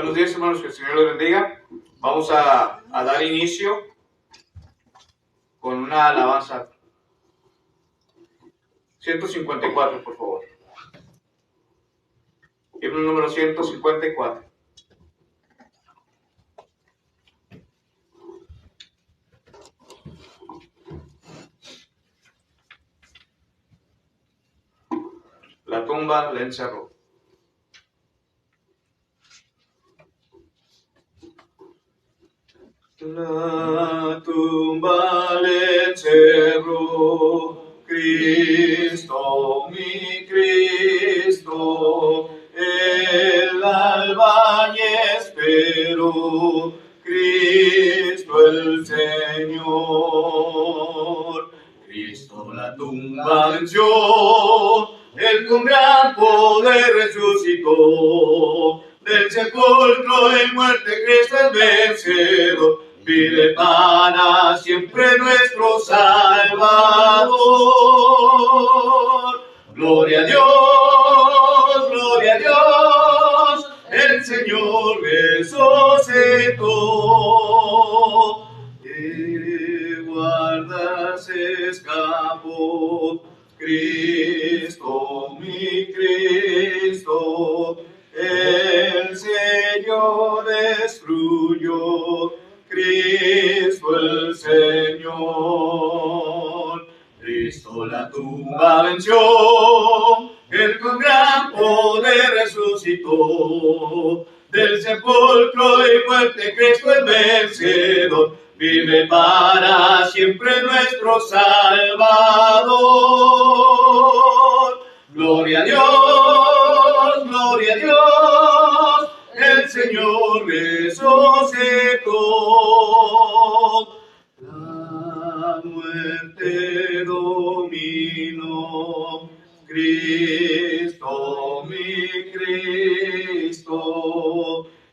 Buenos días, hermanos, que el Señor los bendiga. Vamos a dar inicio con una alabanza. 154, por favor. Himno número 154. La tumba le encerró. La tumba le encerró, Cristo, mi Cristo, el alba y esperó, Cristo el Señor. Cristo la tumba venció, Él con gran poder resucitó, del sepulcro en muerte Cristo es vencedor. Vive para siempre nuestro Salvador. Gloria a Dios, el Señor resucitó. De guarda se escapó, Cristo, mi Cristo, el sello destruyó, Cristo el Señor. Cristo la tumba venció, Él con gran poder resucitó, del sepulcro y muerte Cristo es vencedor. Vive para siempre nuestro Salvador. Gloria a Dios, el Señor resucitó. La muerte dominó, Cristo, mi Cristo,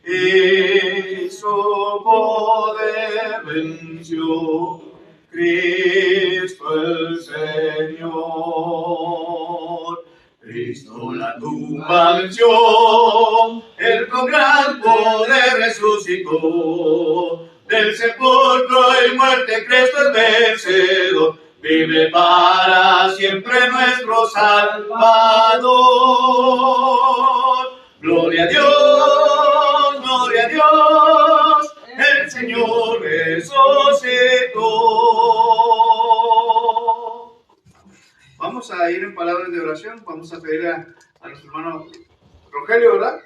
y su poder venció, Cristo el Señor. Cristo la tumba venció, Él con gran poder resucitó, del sepulcro y muerte Cristo es vencedor. Vive para siempre nuestro Salvador. Gloria a Dios, el Señor resucitó. Vamos a ir en palabras de oración. Vamos a pedir a nuestro hermano Rogelio, ¿verdad?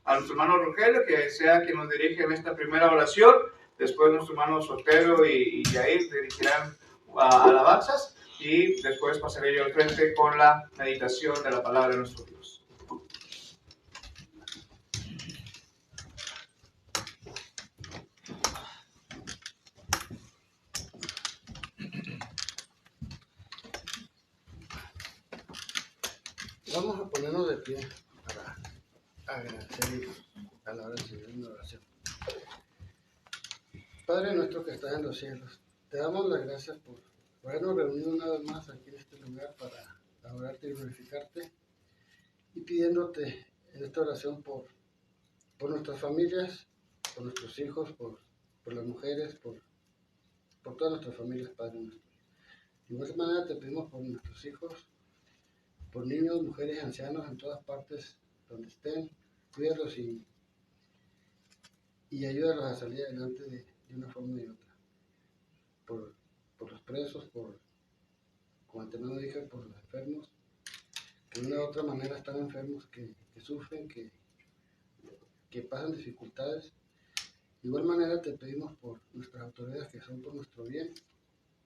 A nuestro hermano Rogelio, que sea quien nos dirige en esta primera oración. Después nuestro hermano Sotero y Yair dirigirán alabanzas. Y después pasaré yo al frente con la meditación de la palabra de nuestro Dios. Vamos a ponernos de pie para agradecer a la hora de seguir una oración. Padre nuestro que estás en los cielos, te damos las gracias por habernos reunido una vez más aquí en este lugar para adorarte y glorificarte, y pidiéndote en esta oración por nuestras familias, por nuestros hijos, por las mujeres, por todas nuestras familias, Padre nuestro. De igual manera te pedimos por nuestros hijos, por niños, mujeres y ancianos en todas partes donde estén, cuídalos y ayúdalos a salir adelante de una forma y otra. Por los presos, como antemano dije, por los enfermos, que de una u otra manera están enfermos, que sufren, que pasan dificultades. De igual manera te pedimos por nuestras autoridades, que son por nuestro bien,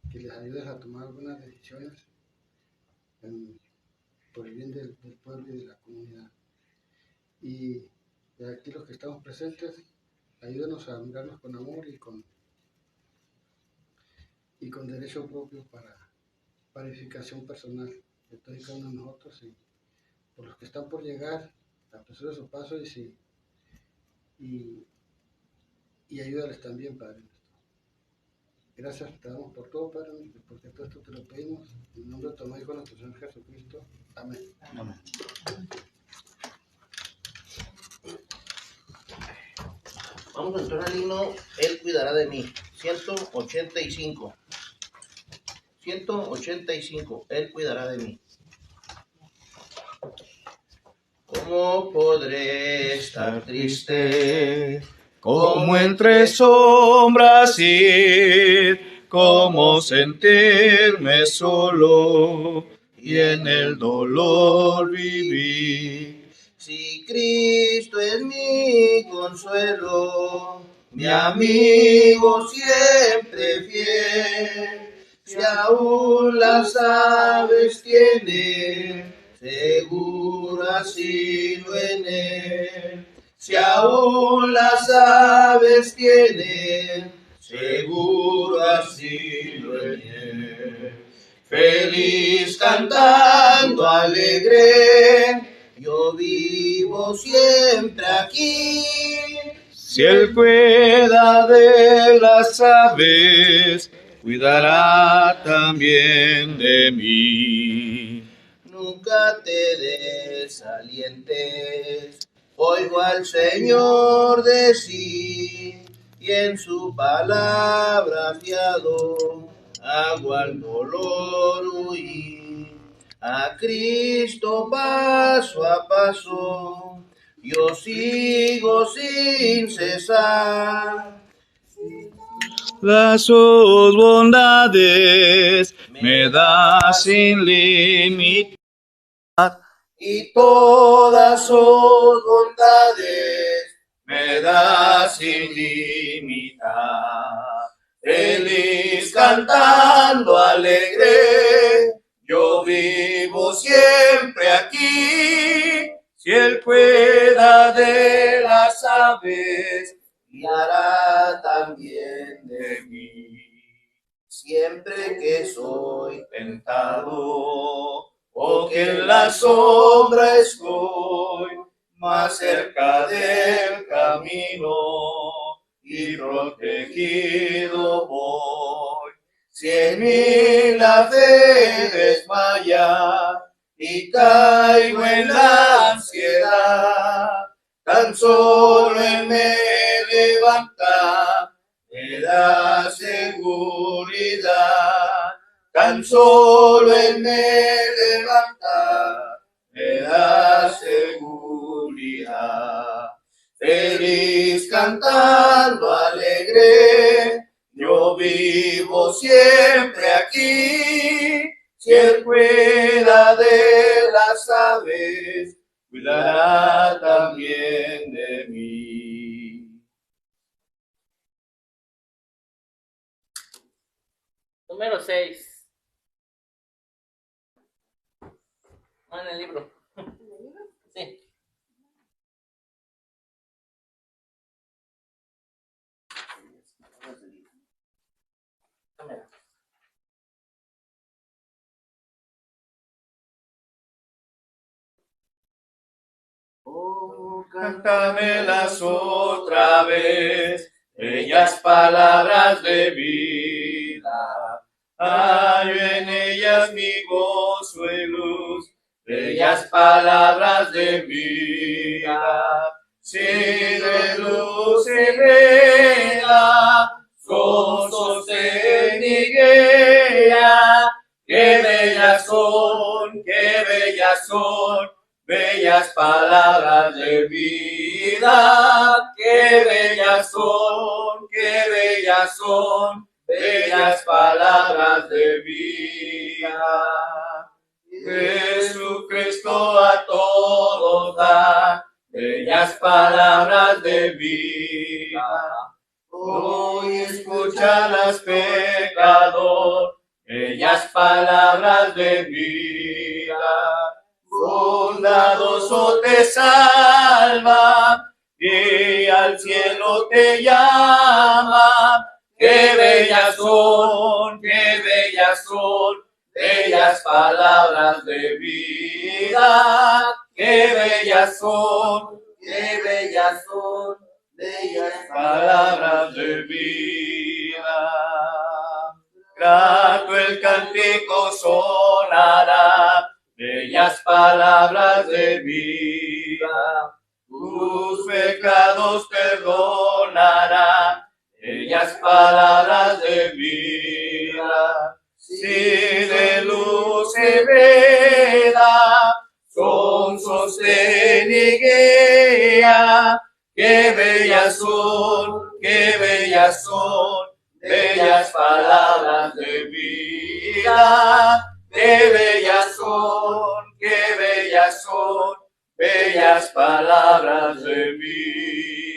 que les ayudes a tomar algunas decisiones por el bien del pueblo y de la comunidad. Y de aquí los que estamos presentes, ayúdanos a mirarnos con amor y con derecho propio para edificación personal de todos y cada uno de nosotros, y por los que están por llegar, apresura su paso y ayúdales también, Padre nuestro. Gracias te damos por todo, Padre nuestro, porque todo esto te lo pedimos en el nombre de tu Hijo, nuestro Señor Jesucristo. Amén. Amén. Vamos a entrar al himno, Él cuidará de mí. 185. 185, Él cuidará de mí. ¿Cómo podré estar triste? Como entre sombras ir, como sentirme solo y en el dolor vivir. Si Cristo es mi consuelo, mi amigo siempre fiel, si aún las aves tienen seguro asilo en él, si aún las aves tienen seguro asilo en él, feliz cantando alegre, yo vivo siempre aquí. Si Él cuida de las aves, cuidará también de mí. Nunca te desalientes, oigo al Señor decir, y en su palabra fiado, hago al dolor huir. A Cristo paso a paso, yo sigo sin cesar. Las sus bondades me da sin límite Y todas sus bondades me da sin limitar. Feliz cantando alegre, yo vivo siempre aquí. Si Él cuida de las aves, y hará también de mí. siempre que soy Tentado, o que en la sombra estoy, más cerca del camino y protegido voy. Si en mí la fe desmaya y caigo en la ansiedad, tan solo Él me levanta, me da seguridad. Tan solo Él me levanta, me da seguridad. Feliz cantando alegre, yo vivo siempre aquí. Si Él cuida de las aves, cuidará también de mí. Número 6. En el libro. Sí. oh, Cántamelas otra vez, bellas palabras de vida. Hallo en ellas mi gozo y luz, bellas palabras de vida. Si de luz y vela, gozo se niguea. Qué bellas son, qué bellas son, bellas palabras de vida. Qué bellas son, qué bellas son, bellas palabras de vida. Jesucristo a todos da bellas palabras de vida. Hoy escúchalas, pecador, bellas palabras de vida. Bondadoso te salva y al cielo te llama. Qué bellas son, bellas palabras de vida. Qué bellas son, bellas palabras de vida. Grato el cántico sonará, bellas palabras de vida. tus pecados perdonará, bellas palabras de vida, si de luz y vida, son sostén y guía, qué bellas son, bellas palabras de vida, qué bellas son, bellas palabras de vida.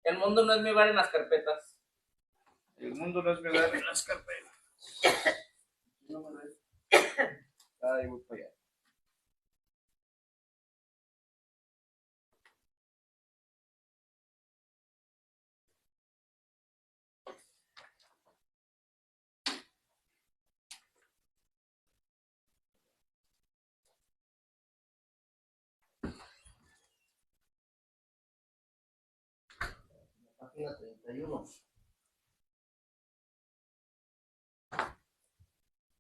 El mundo no es mi hogar en las carpetas. El mundo no es verdad en las carpetas. Ay, voy para allá. Página 31.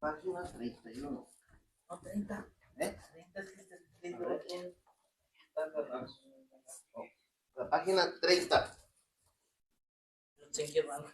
Página 31. No, 30. 30 es que este libro aquí está cerrado. La página 30. No sé en qué van.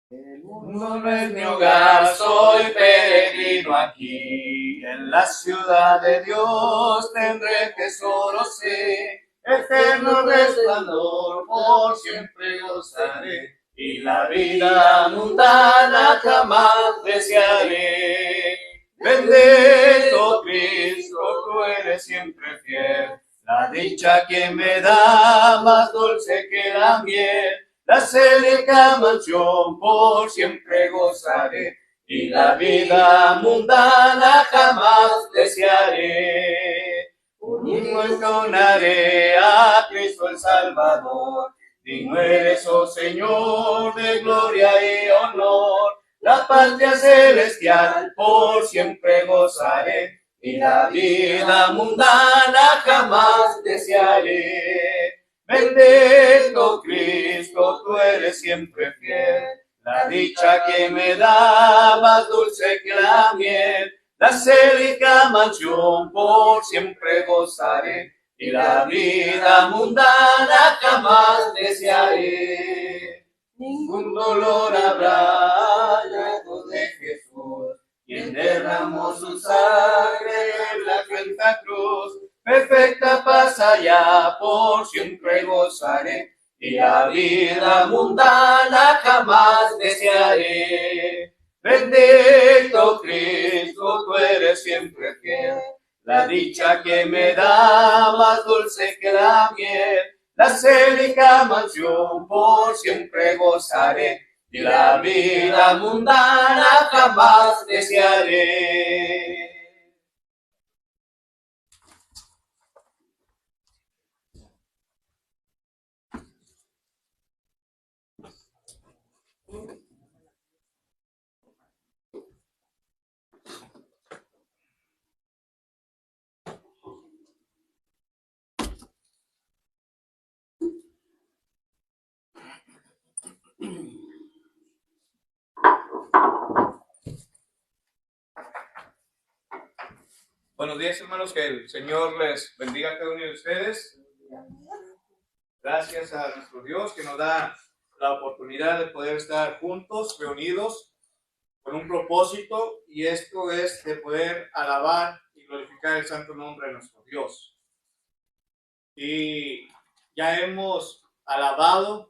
El mundo no es mi hogar, soy peregrino aquí. En la ciudad de Dios tendré tesoro, sé. Eterno resplandor, por siempre gozaré. Y la vida mundana jamás desearé. Bendito Cristo, tú eres siempre fiel. La dicha que me da, más dulce que la miel. La célica mansión por siempre gozaré, y la vida mundana jamás desearé. Unido entonaré a Cristo el Salvador, digno eres, oh Señor, de gloria y honor. La patria celestial por siempre gozaré, y la vida mundana jamás desearé. Bendito Cristo, tú eres siempre fiel, la dicha que me da más dulce que la miel, la célica mansión por siempre gozaré, y la vida mundana jamás desearé. Ningún dolor habrá, lejos de Jesús, quien derramó su sangre en la cruenta cruz. Perfecta paz allá, por siempre gozaré, y la vida mundana jamás desearé. Bendito Cristo, tú eres siempre fiel, la dicha que me da más dulce que la miel, la célica mansión por siempre gozaré, y la vida mundana jamás desearé. Buenos días, hermanos, que el Señor les bendiga a cada uno de ustedes. Gracias a nuestro Dios que nos da la oportunidad de poder estar juntos, reunidos, con un propósito, y esto es de poder alabar y glorificar el santo nombre de nuestro Dios. Y ya hemos alabado,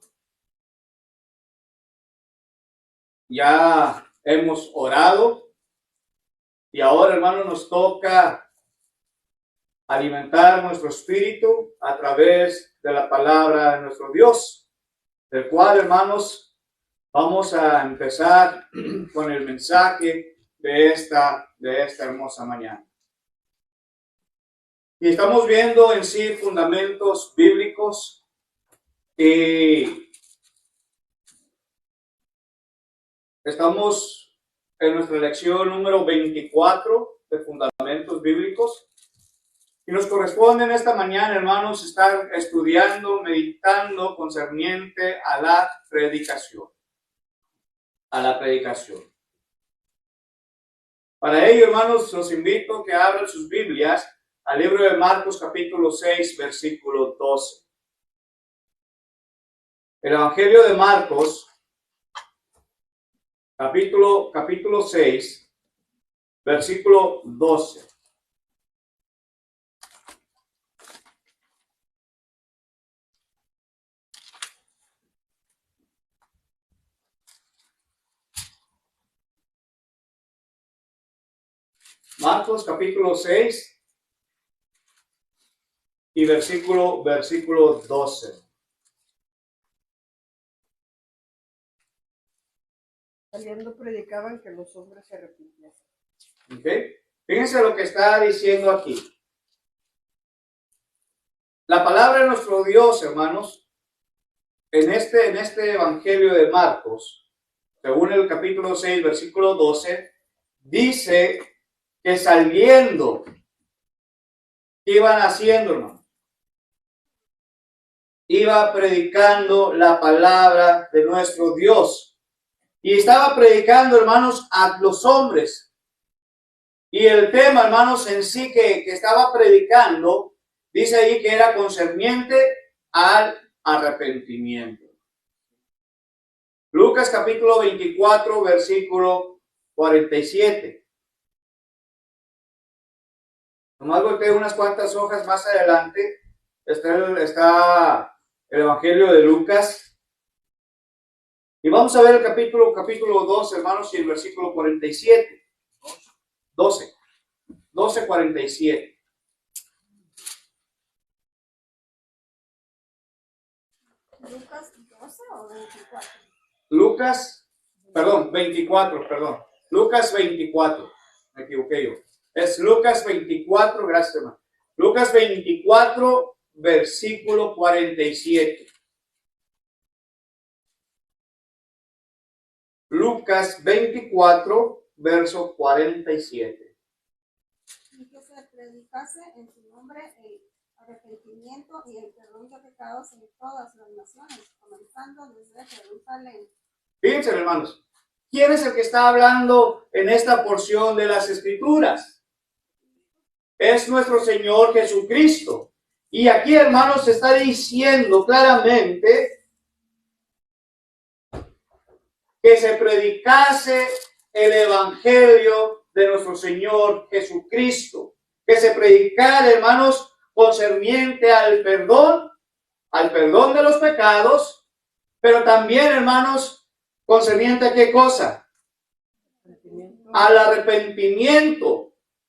ya hemos orado, y ahora, hermanos, nos toca alimentar nuestro espíritu a través de la palabra de nuestro Dios, del cual, hermanos, vamos a empezar con el mensaje de esta hermosa mañana. Y estamos viendo en sí fundamentos bíblicos, y estamos en nuestra lección número 24 de fundamentos bíblicos. Y nos corresponde en esta mañana, hermanos, estar estudiando, meditando concerniente a la predicación. a la predicación. Para ello, hermanos, los invito a que abran sus Biblias al libro de Marcos capítulo 6, versículo 12. El Evangelio de Marcos, capítulo 6, versículo 12. Marcos capítulo 6 y versículo 12. Saliendo predicaban que los hombres se arrepintiesen. ¿Okay? Fíjense lo que está diciendo aquí. La palabra de nuestro Dios, hermanos, en este Evangelio de Marcos, según el capítulo 6, versículo 12, dice que saliendo, ¿qué iban haciendo, hermano? Iba predicando la palabra de nuestro Dios. Y estaba predicando, hermanos, a los hombres. Y el tema, hermanos, en sí que estaba predicando, dice ahí que era concerniente al arrepentimiento. Lucas capítulo 24, versículo 47. Nomás golpeé unas cuantas hojas más adelante. Está el Evangelio de Lucas. Y vamos a ver el capítulo 2, hermanos, y el versículo 47. 12, 47. ¿Lucas 12 o 24? Lucas 24. Lucas 24. Me equivoqué yo. Es Lucas 24, gracias, hermano. Lucas 24, versículo 47. Lucas 24, verso 47. Y que se predicase en su nombre el arrepentimiento y el perdón de pecados en todas las naciones, comenzando desde Jerusalén. Fíjense, hermanos, ¿quién es el que está hablando en esta porción de las Escrituras? Es nuestro Señor Jesucristo. Y aquí, hermanos, se está diciendo claramente que se predicase el Evangelio de nuestro Señor Jesucristo. Que se predicara, hermanos, concerniente al perdón de los pecados, pero también, hermanos, concerniente a qué cosa? Al arrepentimiento.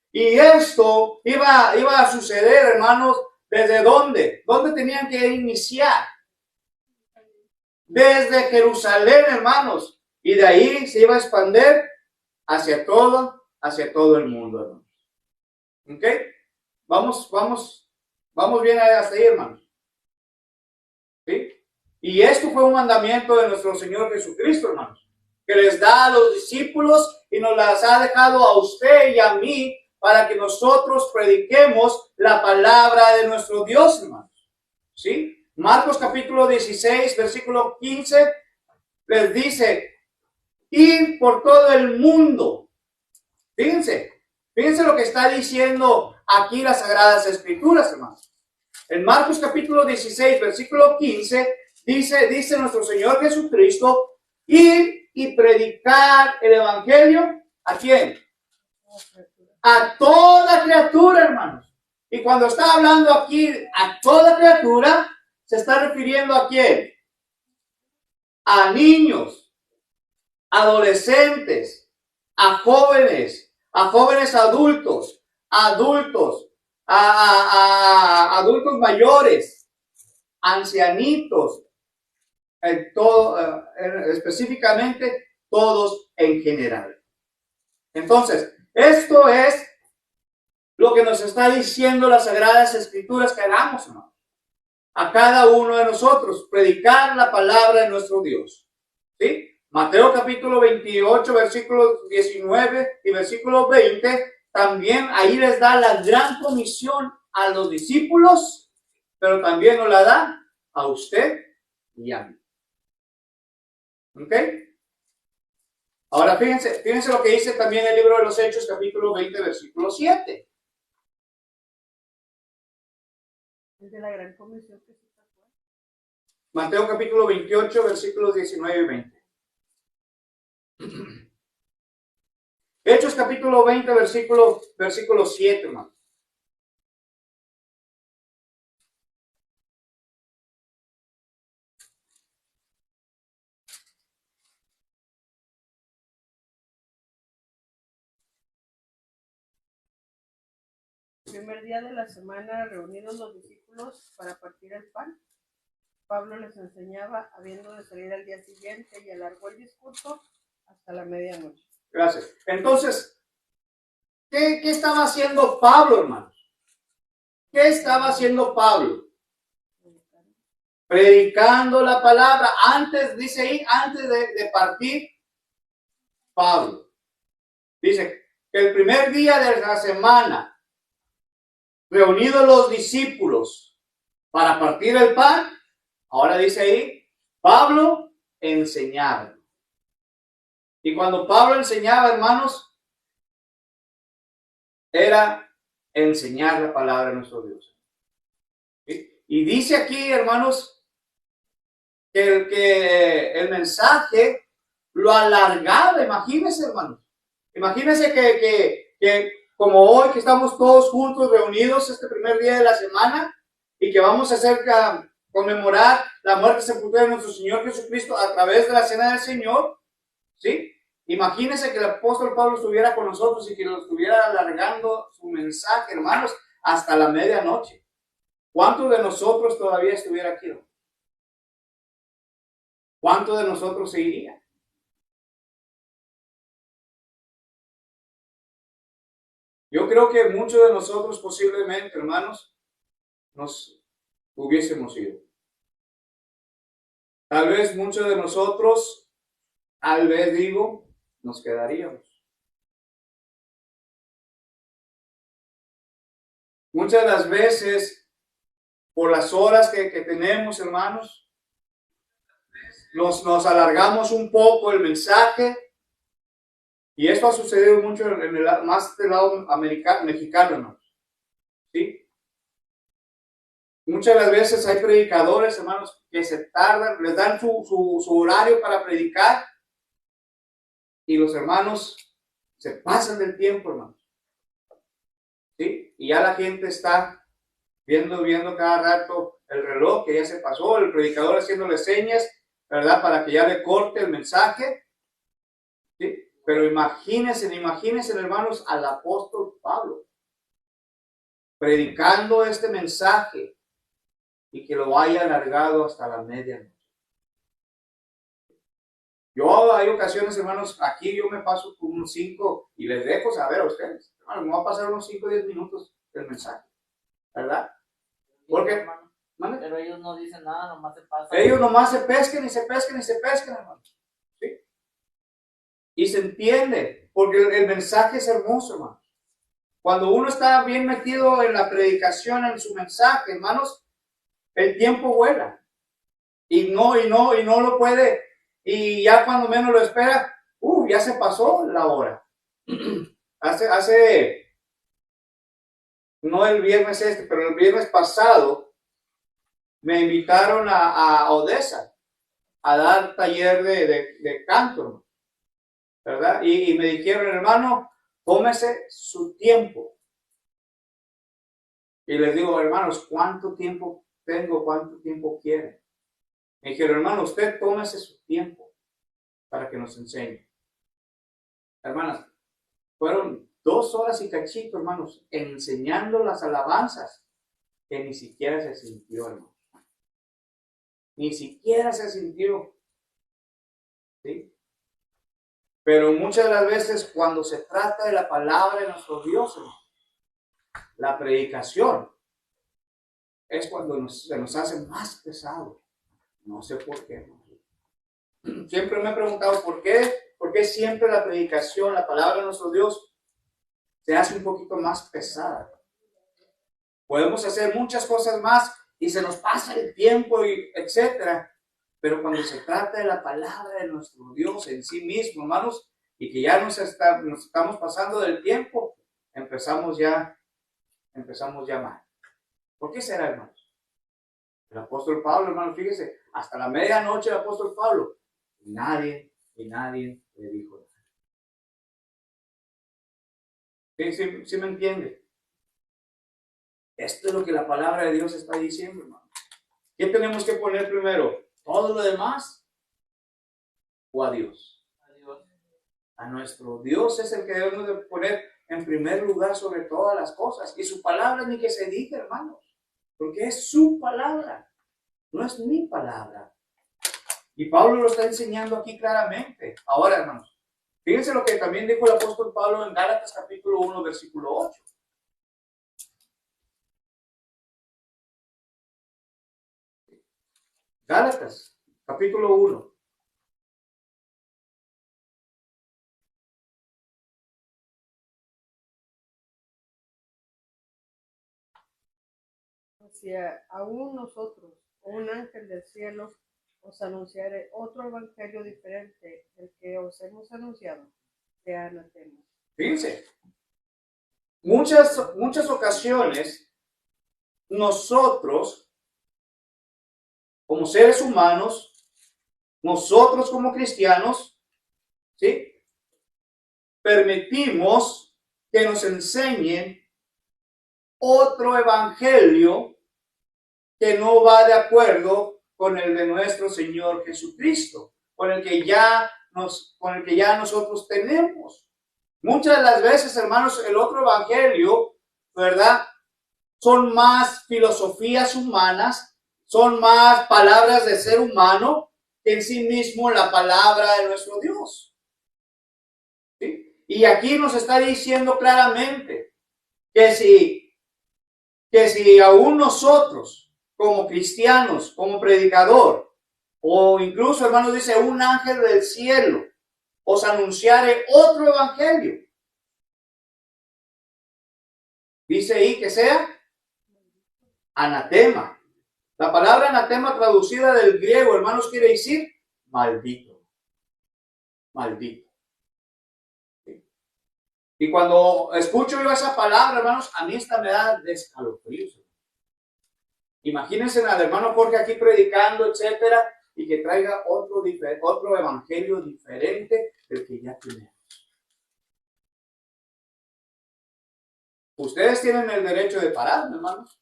Y esto iba a suceder, hermanos, ¿desde dónde? ¿Dónde tenían que iniciar? Desde Jerusalén, hermanos. Y de ahí se iba a expandir hacia todo el mundo, hermanos. ¿Ok? Vamos bien hasta ahí, hermanos. ¿Sí? Y esto fue un mandamiento de nuestro Señor Jesucristo, hermanos, que les da a los discípulos y nos las ha dejado a usted y a mí para que nosotros prediquemos la palabra de nuestro Dios, hermanos. ¿Sí? Marcos capítulo 16, versículo 15, les dice, ir por todo el mundo. Fíjense lo que está diciendo aquí las Sagradas Escrituras, hermanos. En Marcos capítulo 16, versículo 15, dice nuestro Señor Jesucristo, ir y predicar el Evangelio, ¿a quién? A toda criatura, hermanos. Y cuando está hablando aquí a toda criatura, se está refiriendo a quién? A niños, adolescentes, a jóvenes adultos, a adultos mayores, ancianitos, en todo, específicamente todos en general. Entonces, esto es lo que nos está diciendo las Sagradas Escrituras que hagamos, ¿no? A cada uno de nosotros, predicar la palabra de nuestro Dios. ¿Sí? Mateo capítulo 28, versículos 19 y versículo 20, también ahí les da la gran comisión a los discípulos, pero también nos la da a usted y a mí. ¿Ok? Ahora fíjense lo que dice también el libro de los Hechos, capítulo 20, versículo 7. Es de la gran comisión que se sacó. Mateo capítulo 28, versículos 19 y 20. Hechos capítulo 20, versículo 7, hermano. El primer día de la semana, reunidos los discípulos para partir el pan, Pablo les enseñaba, habiendo de salir al día siguiente, y alargó el discurso hasta la medianoche. Gracias. Entonces, ¿qué estaba haciendo Pablo, hermanos? ¿Qué estaba haciendo Pablo? Predicando la palabra. Antes, dice ahí, antes de partir, Pablo dice que el primer día de la semana, reunidos los discípulos para partir el pan, ahora dice ahí, Pablo enseñaba. Y cuando Pablo enseñaba, hermanos, era enseñar la palabra de nuestro Dios. ¿Sí? Y dice aquí, hermanos, que el mensaje lo alargaba. Imagínense, hermanos. Imagínense que como hoy que estamos todos juntos reunidos este primer día de la semana y que vamos a conmemorar la muerte y sepultura de nuestro Señor Jesucristo a través de la cena del Señor, ¿sí? Imagínense que el apóstol Pablo estuviera con nosotros y que nos estuviera alargando su mensaje, hermanos, hasta la medianoche. ¿Cuántos de nosotros todavía estuviera aquí? ¿Cuántos de nosotros se iría? Yo creo que muchos de nosotros posiblemente, hermanos, nos hubiésemos ido. Tal vez muchos de nosotros, tal vez digo, nos quedaríamos. Muchas de las veces, por las horas que tenemos, hermanos, nos alargamos un poco el mensaje. Y esto ha sucedido mucho más del lado mexicano, hermanos. ¿Sí? Muchas de las veces hay predicadores, hermanos, que se tardan, les dan su horario para predicar y los hermanos se pasan del tiempo, hermanos. ¿Sí? Y ya la gente está viendo cada rato el reloj que ya se pasó, el predicador haciéndole señas, ¿verdad? Para que ya le corte el mensaje. ¿Sí? Pero imagínense, hermanos, al apóstol Pablo predicando este mensaje y que lo haya alargado hasta la medianoche. Hay ocasiones, hermanos, aquí yo me paso por unos 5 y les dejo saber a ustedes. Hermanos, me va a pasar unos 5 o 10 minutos del mensaje, ¿verdad? Porque, pero ellos no dicen nada, nomás se pasan. Ellos nomás se pescan, hermanos. ¿Sí? Y se entiende, porque el mensaje es hermoso, hermanos. Cuando uno está bien metido en la predicación, en su mensaje, hermanos, el tiempo vuela. Y no lo puede. Y ya cuando menos lo espera, ya se pasó la hora. No el viernes pero el viernes pasado, me invitaron a Odessa a dar taller de canto, ¿verdad? Y me dijeron, hermano, tómese su tiempo. Y les digo, hermanos, ¿cuánto tiempo tengo? ¿Cuánto tiempo quieren? Me dijeron, hermano, usted tómese su tiempo para que nos enseñe. Hermanas, fueron 2 horas y cachito, hermanos, enseñando las alabanzas que ni siquiera se sintió, hermano. Ni siquiera se sintió. ¿Sí? Pero muchas de las veces cuando se trata de la palabra de nuestro Dios, hermano, la predicación es cuando se nos hace más pesado. No sé por qué, hermano. Siempre me he preguntado por qué siempre la predicación, la palabra de nuestro Dios, se hace un poquito más pesada. Podemos hacer muchas cosas más y se nos pasa el tiempo, etcétera. Pero cuando se trata de la palabra de nuestro Dios en sí mismo, hermanos, y que ya nos estamos pasando del tiempo, empezamos ya mal. ¿Por qué será, hermanos? El apóstol Pablo, hermanos, fíjese, hasta la medianoche el apóstol Pablo, y nadie le dijo nada. ¿Sí me entiende? Esto es lo que la palabra de Dios está diciendo, hermano. ¿Qué tenemos que poner primero? ¿Todo lo demás? ¿O a Dios? A nuestro Dios es el que debemos de poner en primer lugar sobre todas las cosas. Y su palabra ni que se diga, hermanos. Porque es su palabra. No es mi palabra. Y Pablo lo está enseñando aquí claramente. Ahora, hermanos, fíjense lo que también dijo el apóstol Pablo en Gálatas capítulo 1, versículo 8. Gálatas, capítulo 1. Si aún nosotros o un ángel del cielo os anunciare otro evangelio diferente del que os hemos anunciado, sea anatema. Fíjense, muchas ocasiones nosotros, como seres humanos, nosotros como cristianos, ¿sí?, permitimos que nos enseñen otro evangelio que no va de acuerdo con el de nuestro Señor Jesucristo, con el que ya nosotros tenemos. Muchas de las veces, hermanos, el otro evangelio, ¿verdad?, son más filosofías humanas, son más palabras de ser humano que en sí mismo la palabra de nuestro Dios. ¿Sí? Y aquí nos está diciendo claramente que si aún nosotros, como cristianos, como predicador, o incluso, hermanos, dice, un ángel del cielo, os anunciare otro evangelio, dice ahí que sea anatema. La palabra anatema traducida del griego, hermanos, quiere decir maldito. Maldito. ¿Sí? Y cuando escucho yo esa palabra, hermanos, a mí esta me da escalofríos. Imagínense al hermano Jorge aquí predicando, etcétera, y que traiga otro evangelio diferente del que ya tenemos. Ustedes tienen el derecho de parar, hermanos.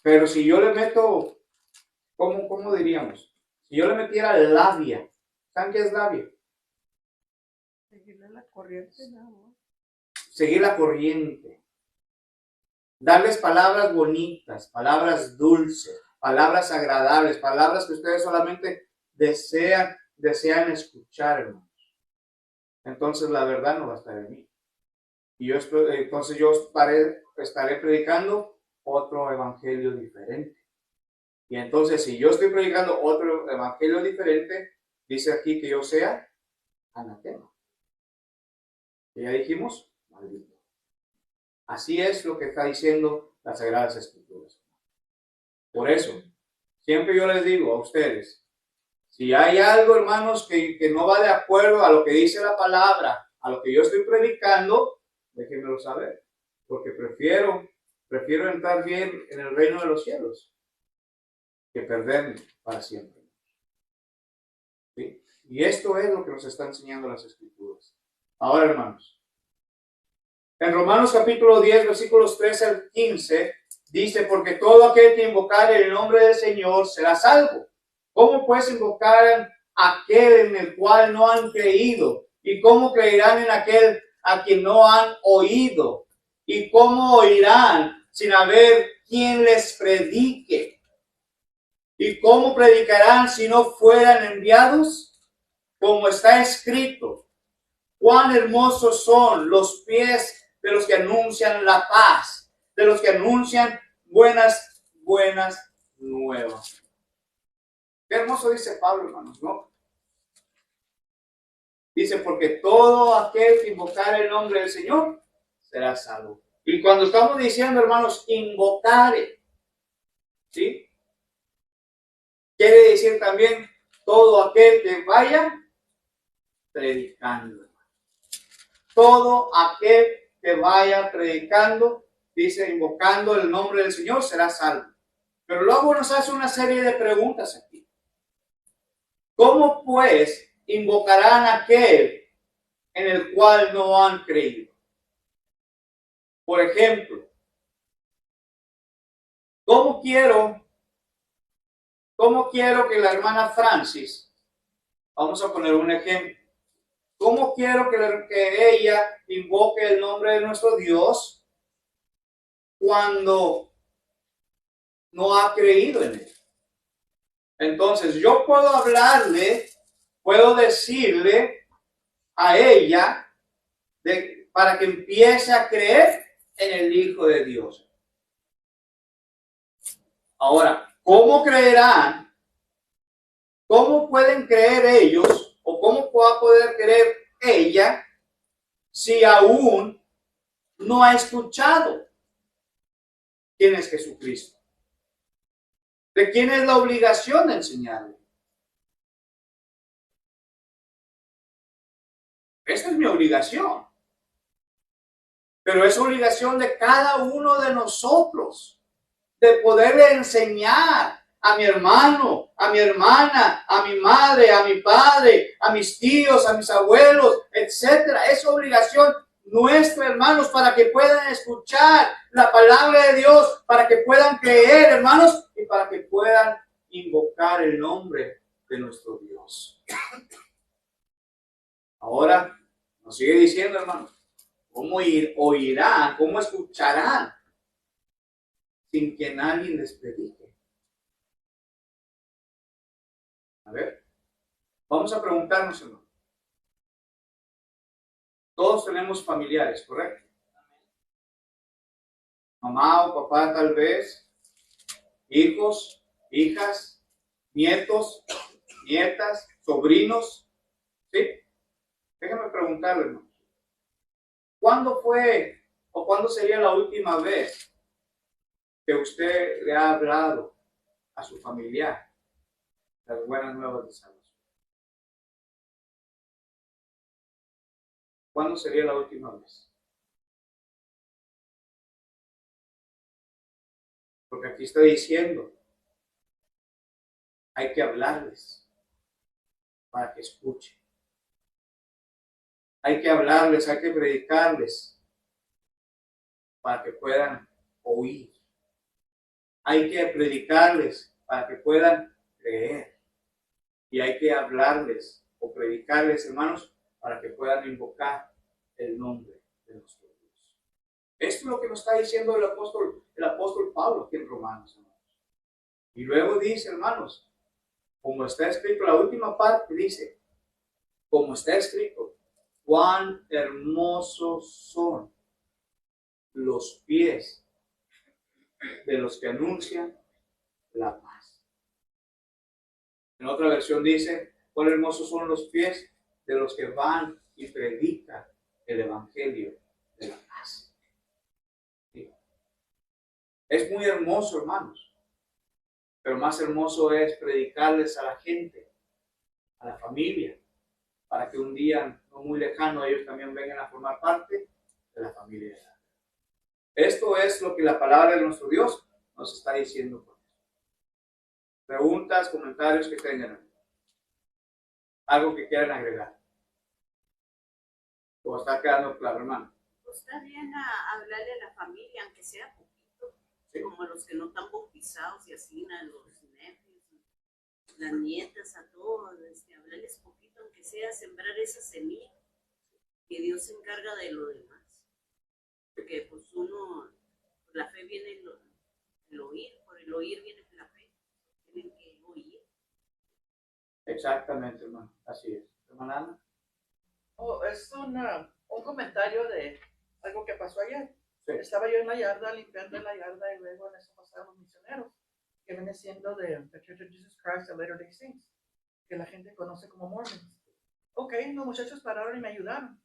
Pero si yo le meto, ¿cómo diríamos? Si yo le metiera labia, ¿saben qué es labia? Seguirle la corriente, nada más. Seguir la corriente. Darles palabras bonitas, palabras dulces, palabras agradables, palabras que ustedes solamente desean escuchar, hermanos. Entonces la verdad no va a estar en mí. Y entonces yo estaré predicando otro evangelio diferente. Y entonces si yo estoy predicando otro evangelio diferente, dice aquí que yo sea anatema. Y ya dijimos, maldito. Así es lo que está diciendo las Sagradas Escrituras. Por eso, siempre yo les digo a ustedes, si hay algo, hermanos, que no va de acuerdo a lo que dice la palabra, a lo que yo estoy predicando, déjenmelo saber. Porque prefiero entrar bien en el reino de los cielos que perderme para siempre. ¿Sí? Y esto es lo que nos está enseñando las Escrituras. Ahora, hermanos, en Romanos capítulo 10, versículos 13 al 15, dice, porque todo aquel que invocare el nombre del Señor será salvo. ¿Cómo pues invocarán a aquel en el cual no han creído? ¿Y cómo creerán en aquel a quien no han oído? ¿Y cómo oirán sin haber quien les predique? ¿Y cómo predicarán si no fueran enviados? Como está escrito, cuán hermosos son los pies de los que anuncian la paz, de los que anuncian buenas nuevas. Qué hermoso dice Pablo, hermanos, ¿no? Dice, porque todo aquel que invocar el nombre del Señor será salvo. Y cuando estamos diciendo, hermanos, invocare, ¿sí? Quiere decir también todo aquel que vaya predicando. Todo aquel que vaya predicando, dice, invocando el nombre del Señor, será salvo. Pero luego nos hace una serie de preguntas aquí. ¿Cómo pues invocarán a aquel en el cual no han creído? Por ejemplo, ¿cómo quiero que la hermana Francis, vamos a poner un ejemplo, cómo quiero que ella invoque el nombre de nuestro Dios cuando no ha creído en él? Entonces yo puedo hablarle, puedo decirle a ella para que empiece a creer en el Hijo de Dios. Ahora, ¿cómo creerán? ¿Cómo pueden creer ellos o cómo va a poder creer ella si aún no ha escuchado quién es Jesucristo? ¿De quién es la obligación de enseñarle? Esta es mi obligación. Pero es obligación de cada uno de nosotros de poderle enseñar a mi hermano, a mi hermana, a mi madre, a mi padre, a mis tíos, a mis abuelos, etcétera. Es obligación nuestra, hermanos, para que puedan escuchar la palabra de Dios, para que puedan creer, hermanos, y para que puedan invocar el nombre de nuestro Dios. Ahora, nos sigue diciendo, hermanos, ¿cómo oirán, cómo escucharán sin que nadie les predique? A ver, vamos a preguntarnos, hermano. Todos tenemos familiares, ¿correcto? Mamá o papá tal vez, hijos, hijas, nietos, nietas, sobrinos, ¿sí? Déjame preguntarle, hermano. ¿Cuándo fue o cuándo sería la última vez que usted le ha hablado a su familiar las buenas nuevas de salvación? ¿Cuándo sería la última vez? Porque aquí está diciendo, hay que hablarles para que escuchen. Hay que hablarles, hay que predicarles para que puedan oír. Hay que predicarles para que puedan creer. Y hay que hablarles o predicarles, hermanos, para que puedan invocar el nombre de nuestro Dios. Esto es lo que nos está diciendo el apóstol Pablo aquí en Romanos, hermanos. Y luego dice, hermanos, como está escrito, la última parte dice, como está escrito, cuán hermosos son los pies de los que anuncian la paz. En otra versión dice, cuán hermosos son los pies de los que van y predican el evangelio de la paz. ¿Sí? Es muy hermoso, hermanos, pero más hermoso es predicarles a la gente, a la familia, para que un día no muy lejano ellos también vengan a formar parte de la familia. Esto es lo que la palabra de nuestro Dios nos está diciendo. Preguntas, comentarios que tengan. Algo que quieran agregar. ¿O está quedando claro, hermano? Pues está bien hablarle a la familia, aunque sea poquito, Sí. como a los que no están bautizados y así, a los nephews, las nietas, a todos, hablarles poquito, aunque sea sembrar esa semilla, que Dios se encarga de lo demás. Porque pues uno, la fe viene el oír, por el oír viene la fe, tienen que oír. Exactamente, hermano. Así es. Hermana Ana. Oh, es un comentario de algo que pasó ayer. Sí. Estaba yo en la yarda, limpiando en la yarda, y luego en eso pasaron los misioneros, que viene siendo de The Church of Jesus Christ of Latter-day Saints, que la gente conoce como Mormons. Ok, los muchachos pararon y me ayudaron.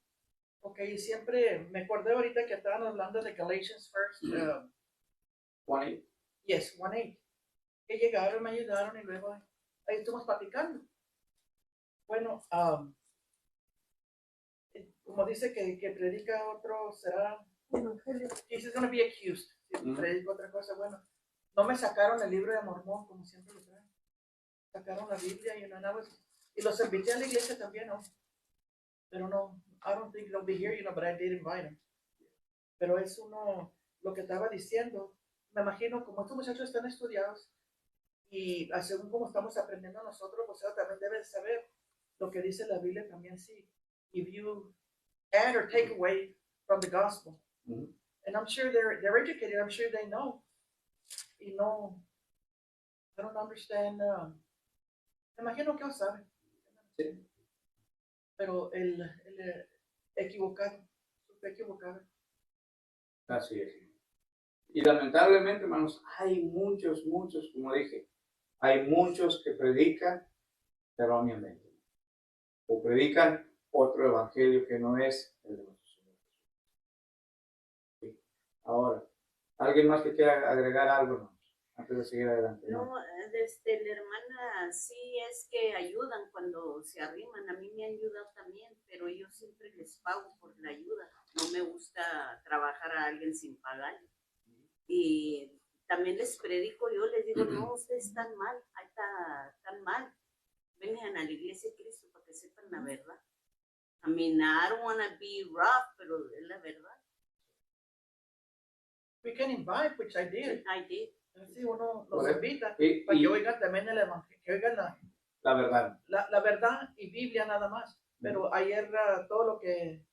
Ok, y siempre me acordé ahorita que estaban hablando de Galatians 1. 1:8. Yes, 1:8. Que llegaron, me ayudaron y luego ahí estuvimos platicando. Bueno, como dice que predica otro, será, he's going to be accused. Si predica otra cosa, bueno, no me sacaron el libro de Mormón, como siempre lo traen. Sacaron la Biblia y y los invité a la iglesia también, ¿no? Pero no, I don't think they'll be here, but I did invite them. Pero es lo que estaba diciendo, me imagino, como estos muchachos están estudiados, y según como estamos aprendiendo nosotros, pues también deben saber lo que dice la Biblia también, sí. If you add or take away from the gospel. And I'm sure they're educated, I'm sure they know. Y no, I don't understand. Me imagino que ellos saben. Sí. Pero el equivocado, equivocado. Así es. Y lamentablemente, hermanos, hay muchos, como dije, hay muchos que predican erróneamente. O predican otro evangelio que no es el de nuestro Señor. Sí. Ahora, ¿alguien más que quiera agregar algo, hermanos, antes de seguir adelante? No, desde la hermana sí es que ayudan cuando se arriman. A mí me han ayudado también, pero yo siempre les pago por la ayuda. No me gusta trabajar a alguien sin pagar. Y también les predico, yo les digo, no, ustedes están mal, ahí están mal. Vengan a la iglesia de Cristo para que sepan la verdad. I mean, I don't want to be rough, pero es la verdad. We can invite, which I did. I did. Sí, uno los Correcto. invita Y para que oigan también el evangelio, que oigan la verdad. La verdad y Biblia nada más. Pero ayer todo lo que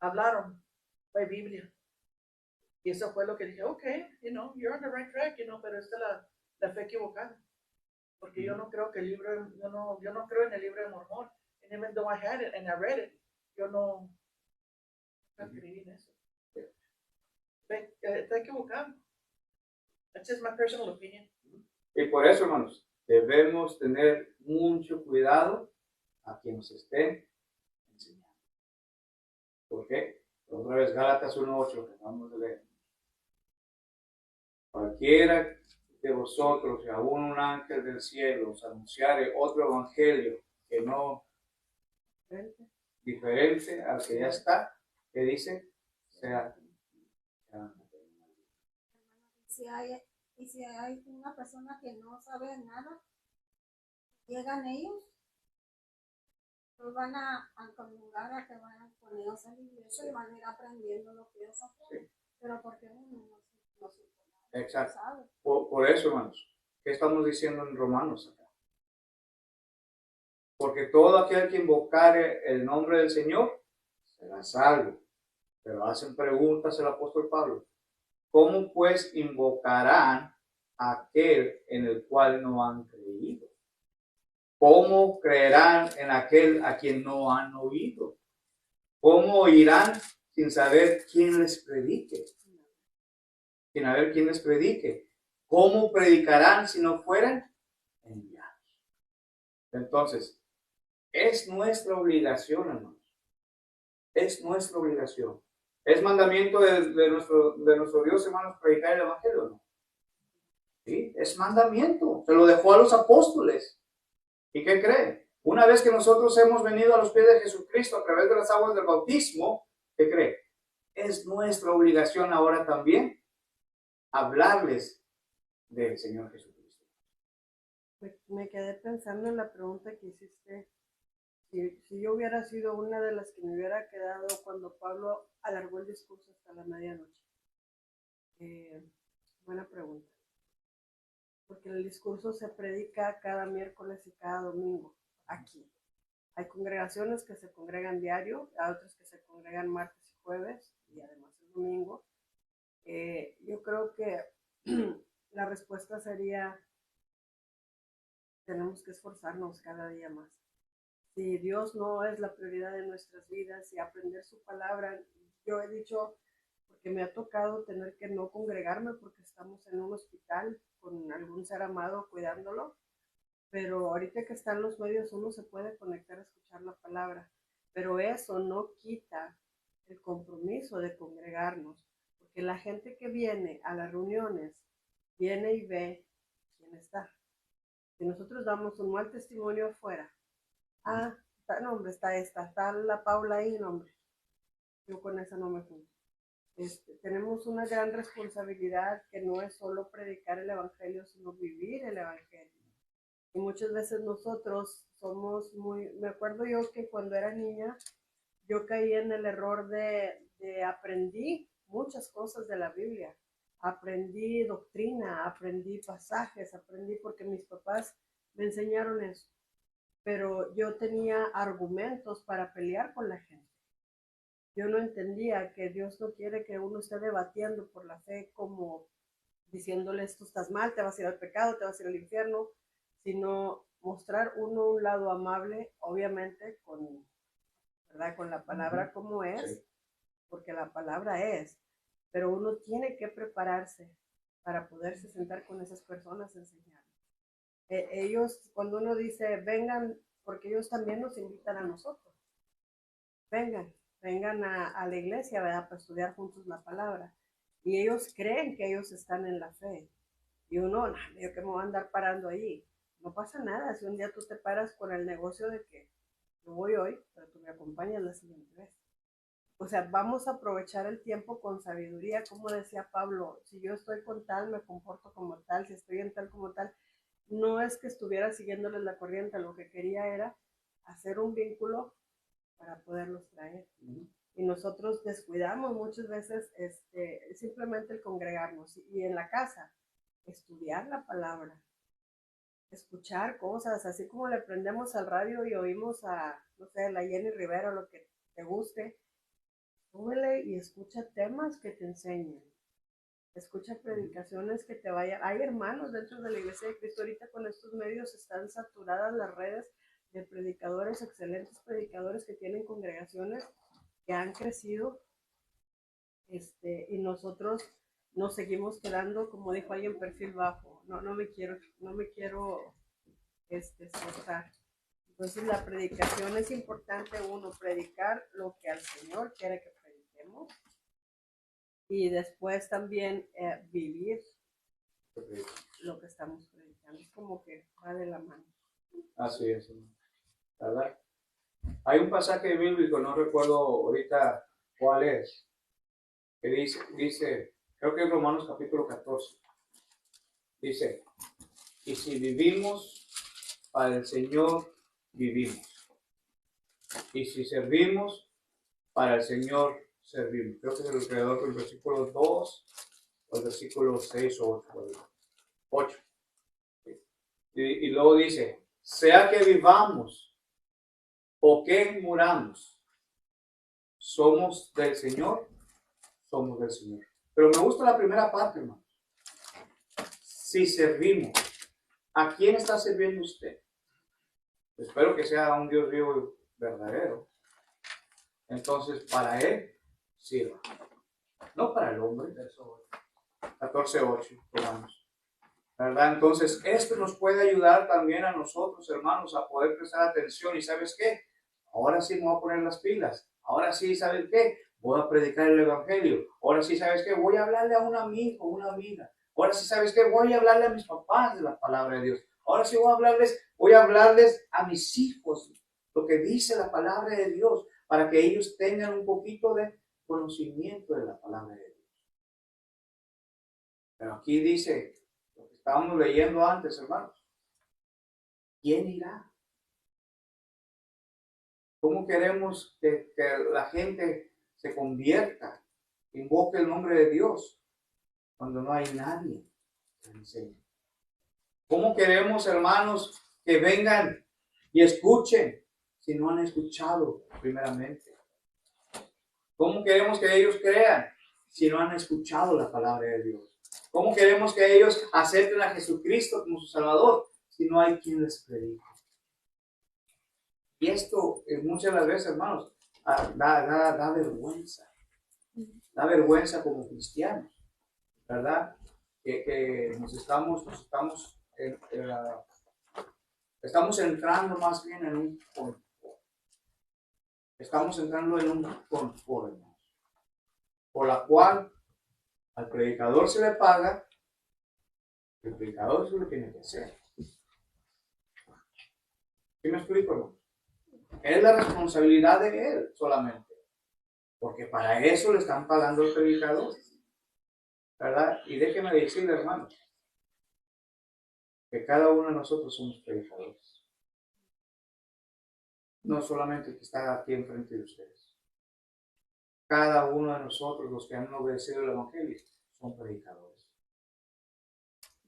hablaron fue Biblia. Y eso fue lo que dije, okay, you're on the right track, pero esta es la fe equivocada. Porque yo no creo que el libro, yo no creo en el libro de Mormón. And even though I had it and I read it, yo no creí en eso. Está equivocado. That's just my personal opinion. Y por eso, hermanos, debemos tener mucho cuidado a quien nos esté enseñando. ¿Por qué? Otra vez, Gálatas 1:8, que acabamos de leer. Cualquiera de vosotros, y aún un ángel del cielo, os anunciare otro evangelio que no diferente al que ya está, que dice, sea y si hay una persona que no sabe nada, llegan ellos, los van a comulgar a que vayan con ellos a la iglesia y van a ir aprendiendo lo que ellos aprenden. Pero porque uno no exacto. sabe. Por eso, hermanos, ¿qué estamos diciendo en Romanos acá? Porque todo aquel que invocare el nombre del Señor será salvo. Pero hacen preguntas el apóstol Pablo. ¿Cómo pues invocarán a aquel en el cual no han creído? ¿Cómo creerán en aquel a quien no han oído? ¿Cómo oirán sin saber quién les predique? Sin saber quién les predique. ¿Cómo predicarán si no fueran enviados? Entonces, es nuestra obligación, hermanos. Es nuestra obligación. ¿Es mandamiento de nuestro Dios, hermanos, predicar el evangelio o no? Sí, es mandamiento. Se lo dejó a los apóstoles. ¿Y qué creen? Una vez que nosotros hemos venido a los pies de Jesucristo a través de las aguas del bautismo, ¿qué creen? Es nuestra obligación ahora también hablarles del Señor Jesucristo. Me quedé pensando en la pregunta que hiciste. Si yo hubiera sido una de las que me hubiera quedado cuando Pablo alargó el discurso hasta la medianoche. Buena pregunta. Porque el discurso se predica cada miércoles y cada domingo aquí. Hay congregaciones que se congregan diario, hay otras que se congregan martes y jueves y además el domingo. Yo creo que la respuesta sería, tenemos que esforzarnos cada día más. Si Dios no es la prioridad de nuestras vidas y aprender su palabra, yo he dicho, porque me ha tocado tener que no congregarme porque estamos en un hospital con algún ser amado cuidándolo, pero ahorita que están los medios uno se puede conectar a escuchar la palabra, pero eso no quita el compromiso de congregarnos, porque la gente que viene a las reuniones viene y ve quién está. Si nosotros damos un mal testimonio afuera, Ah, no, hombre, está la Paula ahí, no, hombre. Yo con esa no me junto. Tenemos una gran responsabilidad que no es solo predicar el Evangelio, sino vivir el Evangelio. Y muchas veces nosotros somos me acuerdo yo que cuando era niña, yo caí en el error de aprendí muchas cosas de la Biblia. Aprendí doctrina, aprendí pasajes, aprendí porque mis papás me enseñaron eso. Pero yo tenía argumentos para pelear con la gente. Yo no entendía que Dios no quiere que uno esté debatiendo por la fe como diciéndoles tú estás mal, te vas a ir al pecado, te vas a ir al infierno, sino mostrar uno un lado amable, obviamente ¿verdad? Con la palabra como es, porque la palabra es, pero uno tiene que prepararse para poderse sentar con esas personas a enseñar. Ellos, cuando uno dice vengan, porque ellos también nos invitan a nosotros, vengan a la iglesia, ¿verdad? Para estudiar juntos la palabra. Y ellos creen que ellos están en la fe. Y uno, no, yo que me voy a andar parando ahí. No pasa nada si un día tú te paras con el negocio de que yo voy hoy, pero tú me acompañas la siguiente vez. O sea, vamos a aprovechar el tiempo con sabiduría, como decía Pablo, si yo estoy con tal, me comporto como tal, si estoy en tal como tal. No es que estuviera siguiéndoles la corriente, lo que quería era hacer un vínculo para poderlos traer. Y nosotros descuidamos muchas veces simplemente el congregarnos y en la casa estudiar la palabra, escuchar cosas, así como le prendemos al radio y oímos a, no sé, la Jenny Rivera, lo que te guste, súbele y escucha temas que te enseñen. Escucha predicaciones que te vayan. Hay hermanos dentro de la Iglesia de Cristo. Ahorita con estos medios están saturadas las redes de predicadores, excelentes predicadores que tienen congregaciones que han crecido. Y nosotros nos seguimos quedando, como dijo alguien, perfil bajo. No me quiero esforzar. Entonces la predicación es importante, uno, predicar lo que al Señor quiere que prediquemos. Y después también vivir lo que estamos predicando. Es como que va de la mano. Así es, ¿verdad? Hay un pasaje bíblico, no recuerdo ahorita cuál es, que dice, creo que es Romanos capítulo 14. Dice, y si vivimos, para el Señor vivimos. Y si servimos, para el Señor servimos. Creo que es alrededor del versículo 2 o el versículo 6 o 8. Y luego dice, sea que vivamos o que muramos, somos del Señor, somos del Señor. Pero me gusta la primera parte, hermano. Si servimos, ¿a quién está sirviendo usted? Espero que sea un Dios vivo y verdadero. Entonces, para Él sirva. No para el hombre. 14:8, hermanos. ¿Verdad? Entonces, esto nos puede ayudar también a nosotros, hermanos, a poder prestar atención. ¿Y sabes qué? Ahora sí me voy a poner las pilas. Ahora sí, ¿sabes qué? Voy a predicar el Evangelio. Ahora sí, ¿sabes qué? Voy a hablarle a un amigo, una amiga. Ahora sí, ¿sabes qué? Voy a hablarle a mis papás de la palabra de Dios. Ahora sí voy a hablarles a mis hijos lo que dice la palabra de Dios, para que ellos tengan un poquito de conocimiento de la palabra de Dios. Pero aquí dice, lo que estábamos leyendo antes, hermanos, ¿quién irá? ¿Cómo queremos que la gente se convierta, invoque el nombre de Dios, cuando no hay nadie que enseñe? ¿Cómo queremos, hermanos, que vengan y escuchen si no han escuchado primeramente? ¿Cómo queremos que ellos crean si no han escuchado la palabra de Dios? ¿Cómo queremos que ellos acepten a Jesucristo como su Salvador si no hay quien les predique? Y esto muchas de las veces, hermanos, da vergüenza. Da vergüenza como cristianos, ¿verdad? Que estamos entrando más bien en un confort. Estamos entrando en un confort, hermanos, por la cual al predicador se le paga, el predicador eso lo tiene que hacer. ¿Sí me explico, hermano? Es la responsabilidad de él solamente. Porque para eso le están pagando el predicador. ¿Verdad? Y déjenme decirle, hermanos, que cada uno de nosotros somos predicadores. No solamente el que está aquí enfrente de ustedes. Cada uno de nosotros, los que han obedecido el Evangelio, son predicadores.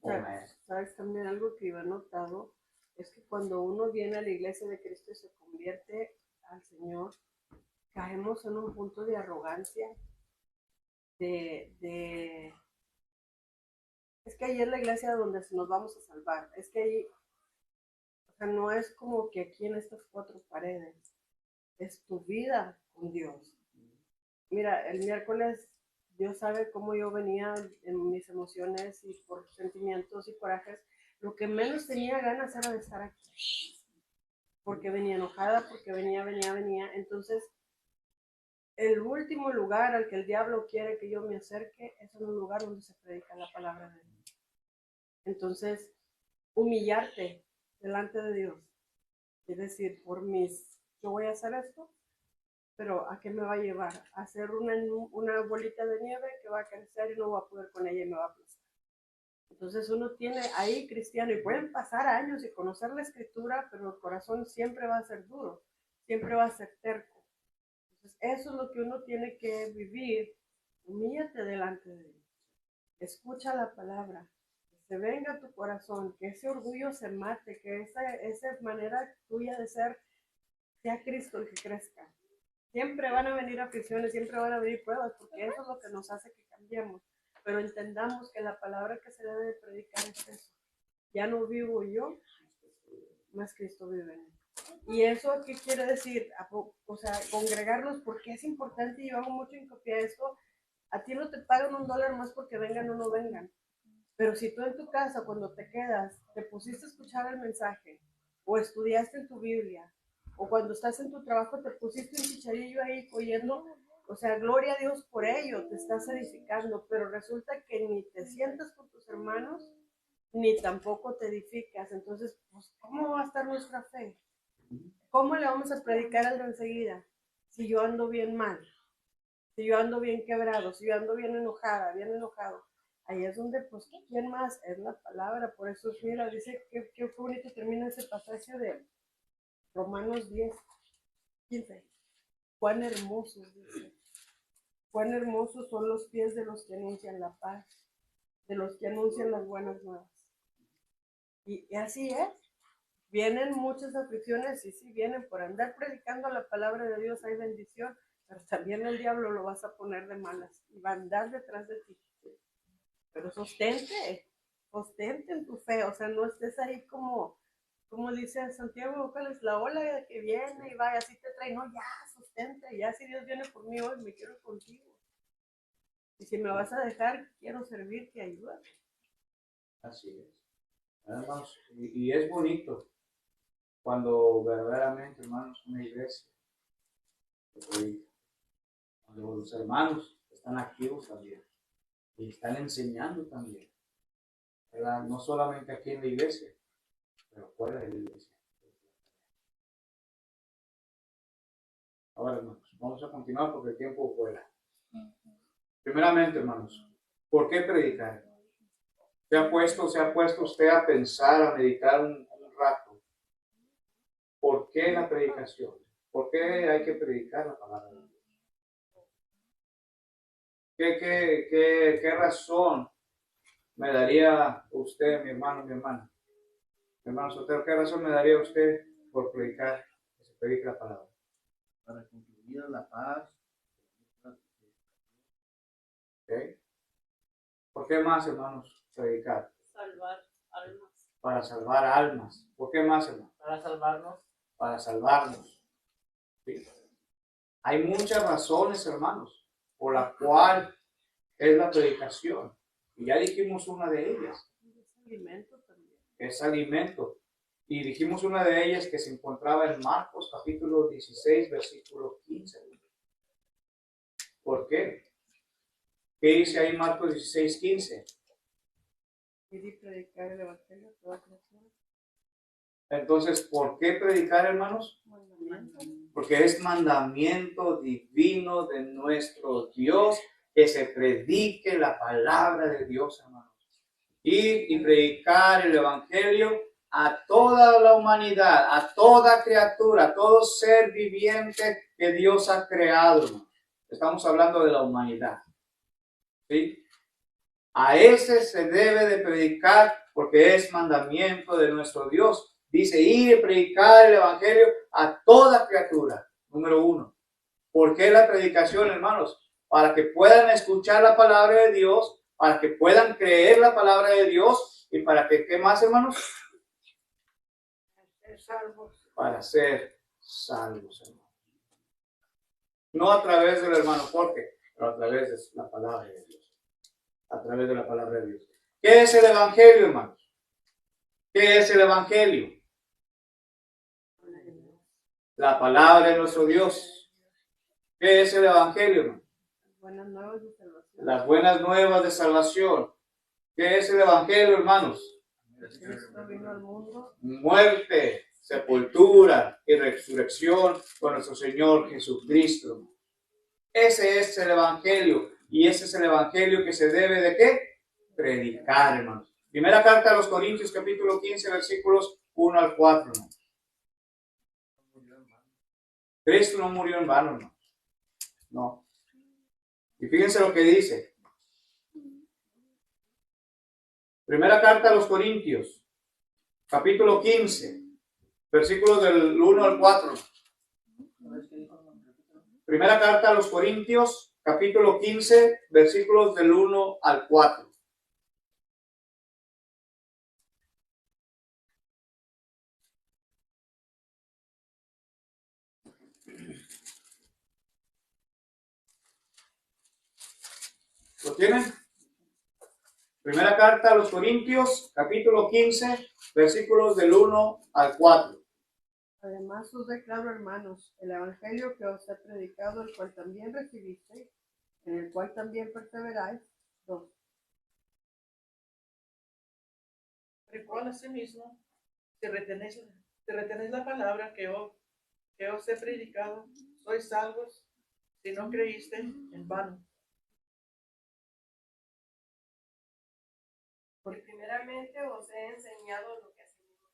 O maestros. ¿Sabes? También algo que yo he notado es que cuando uno viene a la iglesia de Cristo y se convierte al Señor, caemos en un punto de arrogancia, es que ahí es la iglesia donde nos vamos a salvar, es que ahí, o sea, no es como que aquí en estas cuatro paredes, es tu vida con Dios. Mira, el miércoles Dios sabe cómo yo venía en mis emociones y por sentimientos y corajes, lo que menos tenía ganas era de estar aquí, porque venía enojada, porque venía, entonces el último lugar al que el diablo quiere que yo me acerque es en un lugar donde se predica la palabra de Dios. Entonces, humillarte delante de Dios, es decir, yo voy a hacer esto, pero ¿a qué me va a llevar? A hacer una bolita de nieve que va a crecer y no voy a poder con ella y me va a aplastar. Entonces uno tiene ahí cristiano y pueden pasar años y conocer la escritura, pero el corazón siempre va a ser duro, siempre va a ser terco. Entonces eso es lo que uno tiene que vivir. Humíllate delante de Dios. Escucha la palabra. Que se venga a tu corazón, que ese orgullo se mate, que esa manera tuya de ser sea Cristo el que crezca. Siempre van a venir aflicciones, siempre van a venir pruebas, porque eso es lo que nos hace que cambiemos. Pero entendamos que la palabra que se debe de predicar es eso. Ya no vivo yo, más Cristo vive en mí. ¿Y eso qué quiere decir? O sea, congregarnos, porque es importante, y yo hago mucho hincapié a esto. A ti no te pagan $1 más porque vengan o no vengan. Pero si tú en tu casa, cuando te quedas, te pusiste a escuchar el mensaje, o estudiaste en tu Biblia, o cuando estás en tu trabajo te pusiste un chicharillo ahí oyendo, o sea, gloria a Dios por ello, te estás edificando, pero resulta que ni te sientas con tus hermanos, ni tampoco te edificas. Entonces, pues, ¿cómo va a estar nuestra fe? ¿Cómo le vamos a predicar algo enseguida si yo ando bien mal? Si yo ando bien quebrado, si yo ando bien enojada, bien enojado. Ahí es donde, pues, ¿quién más? Es la palabra. Por eso, mira, dice que bonito termina ese pasaje de Romanos 10, 15. Cuán hermosos, dice. Cuán hermosos son los pies de los que anuncian la paz, de los que anuncian las buenas nuevas. Y así es. Vienen muchas aflicciones, y sí vienen por andar predicando la palabra de Dios, hay bendición, pero también el diablo lo vas a poner de malas y va a andar detrás de ti. Pero sostente en tu fe, o sea, no estés ahí como dice Santiago, ¿cuál es la ola que viene y va y así te trae? No, ya, sostente, ya si Dios viene por mí hoy, me quiero ir contigo. Y si me vas a dejar, quiero servirte, ayúdame. Así es. Hermanos, y es bonito cuando verdaderamente, hermanos, una iglesia se predica. Cuando los hermanos están activos también y están enseñando también, ¿verdad? No solamente aquí en la iglesia, pero fuera de la iglesia. Ahora, hermanos, vamos a continuar porque el tiempo vuela. Primeramente, hermanos, ¿por qué predicar? ¿Se ha puesto usted a pensar, a meditar un rato? ¿Por qué la predicación? ¿Por qué hay que predicar la palabra de Dios? ¿Qué razón me daría usted, mi hermano, mi hermana? Mi hermano soltero, ¿qué razón me daría usted por predicar, que se predique la palabra? Para contribuir a la paz. ¿Okay? ¿Por qué más, hermanos, predicar? Salvar almas. Para salvar almas. ¿Por qué más, hermanos? Para salvarnos. Para salvarnos. ¿Sí? Hay muchas razones, hermanos, por la cual es la predicación. Y ya dijimos una de ellas. Es alimento también. Es alimento. Y dijimos una de ellas que se encontraba en Marcos capítulo 16, versículo 15. ¿Por qué? ¿Qué dice ahí Marcos 16, 15? Y predicar el evangelio a toda criatura. Entonces, ¿por qué predicar, hermanos? Porque es mandamiento divino de nuestro Dios que se predique la palabra de Dios, hermanos. Ir y predicar el evangelio a toda la humanidad, a toda criatura, a todo ser viviente que Dios ha creado, hermanos. Estamos hablando de la humanidad. ¿Sí? A ese se debe de predicar porque es mandamiento de nuestro Dios. Dice, ir y predicar el evangelio a toda criatura. Número 1. ¿Por qué la predicación, hermanos? Para que puedan escuchar la palabra de Dios, para que puedan creer la palabra de Dios y para que, ¿qué más, hermanos? Para ser salvos, hermanos. No a través del hermano Jorge, pero a través de la palabra de Dios. A través de la palabra de Dios. ¿Qué es el evangelio, hermanos? ¿Qué es el evangelio? La palabra de nuestro Dios. ¿Qué es el evangelio, hermano? Buenas nuevas de salvación. Las buenas nuevas de salvación. ¿Qué es el evangelio, hermanos? Cristo vino al mundo. Muerte, sepultura y resurrección con nuestro Señor Jesucristo. Ese es el evangelio. Y ese es el evangelio que se debe de ¿qué? Predicar, hermanos. Primera carta a los Corintios, capítulo 15, versículos 1 al 4, hermanos. Cristo no murió en vano, hermanos. No. Y fíjense lo que dice. Primera carta a los Corintios, capítulo 15, versículos del 1 al 4. Primera carta a los Corintios, capítulo 15, versículos del 1 al 4. ¿Lo tienen? Primera carta a los Corintios, capítulo 15, versículos del 1 al 4. Además os declaro, hermanos, el evangelio que os he predicado, el cual también recibisteis, en el cual también perseveráis. 2. Por igual asimismo, si retenéis la palabra que os he predicado, sois salvos si no creíste en vano. Porque primeramente os he enseñado lo que asimismo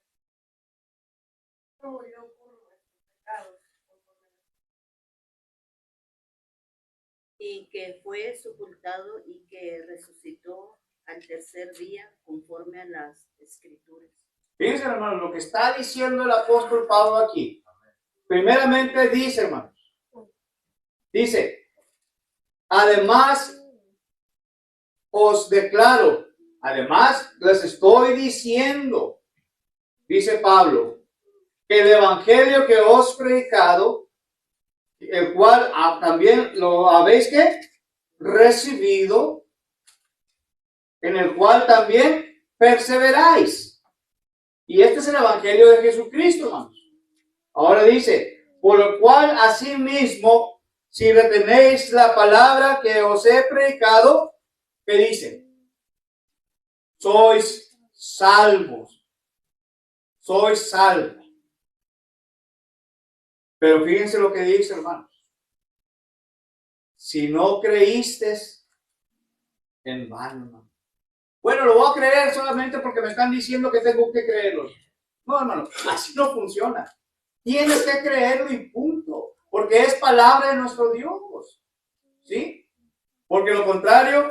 murió por nuestros pecados, y que fue sepultado y que resucitó al tercer día conforme a las escrituras. Fíjense, hermanos, lo que está diciendo el apóstol Pablo aquí. Primeramente dice, hermanos, dice, además os declaro, además les estoy diciendo, dice Pablo, que el evangelio que os he predicado, el cual también lo habéis ¿qué? Recibido, en el cual también perseveráis. Y este es el evangelio de Jesucristo, hermanos. Ahora dice, por lo cual asimismo, si retenéis la palabra que os he predicado, ¿qué dice? Sois salvos. Sois salvos. Pero fíjense lo que dice, hermanos. Si no creíste en vano, hermano. Bueno, lo voy a creer solamente porque me están diciendo que tengo que creerlo. No, hermano, así no funciona. Tienes que creerlo y punto. Porque es palabra de nuestro Dios. ¿Sí? Porque lo contrario,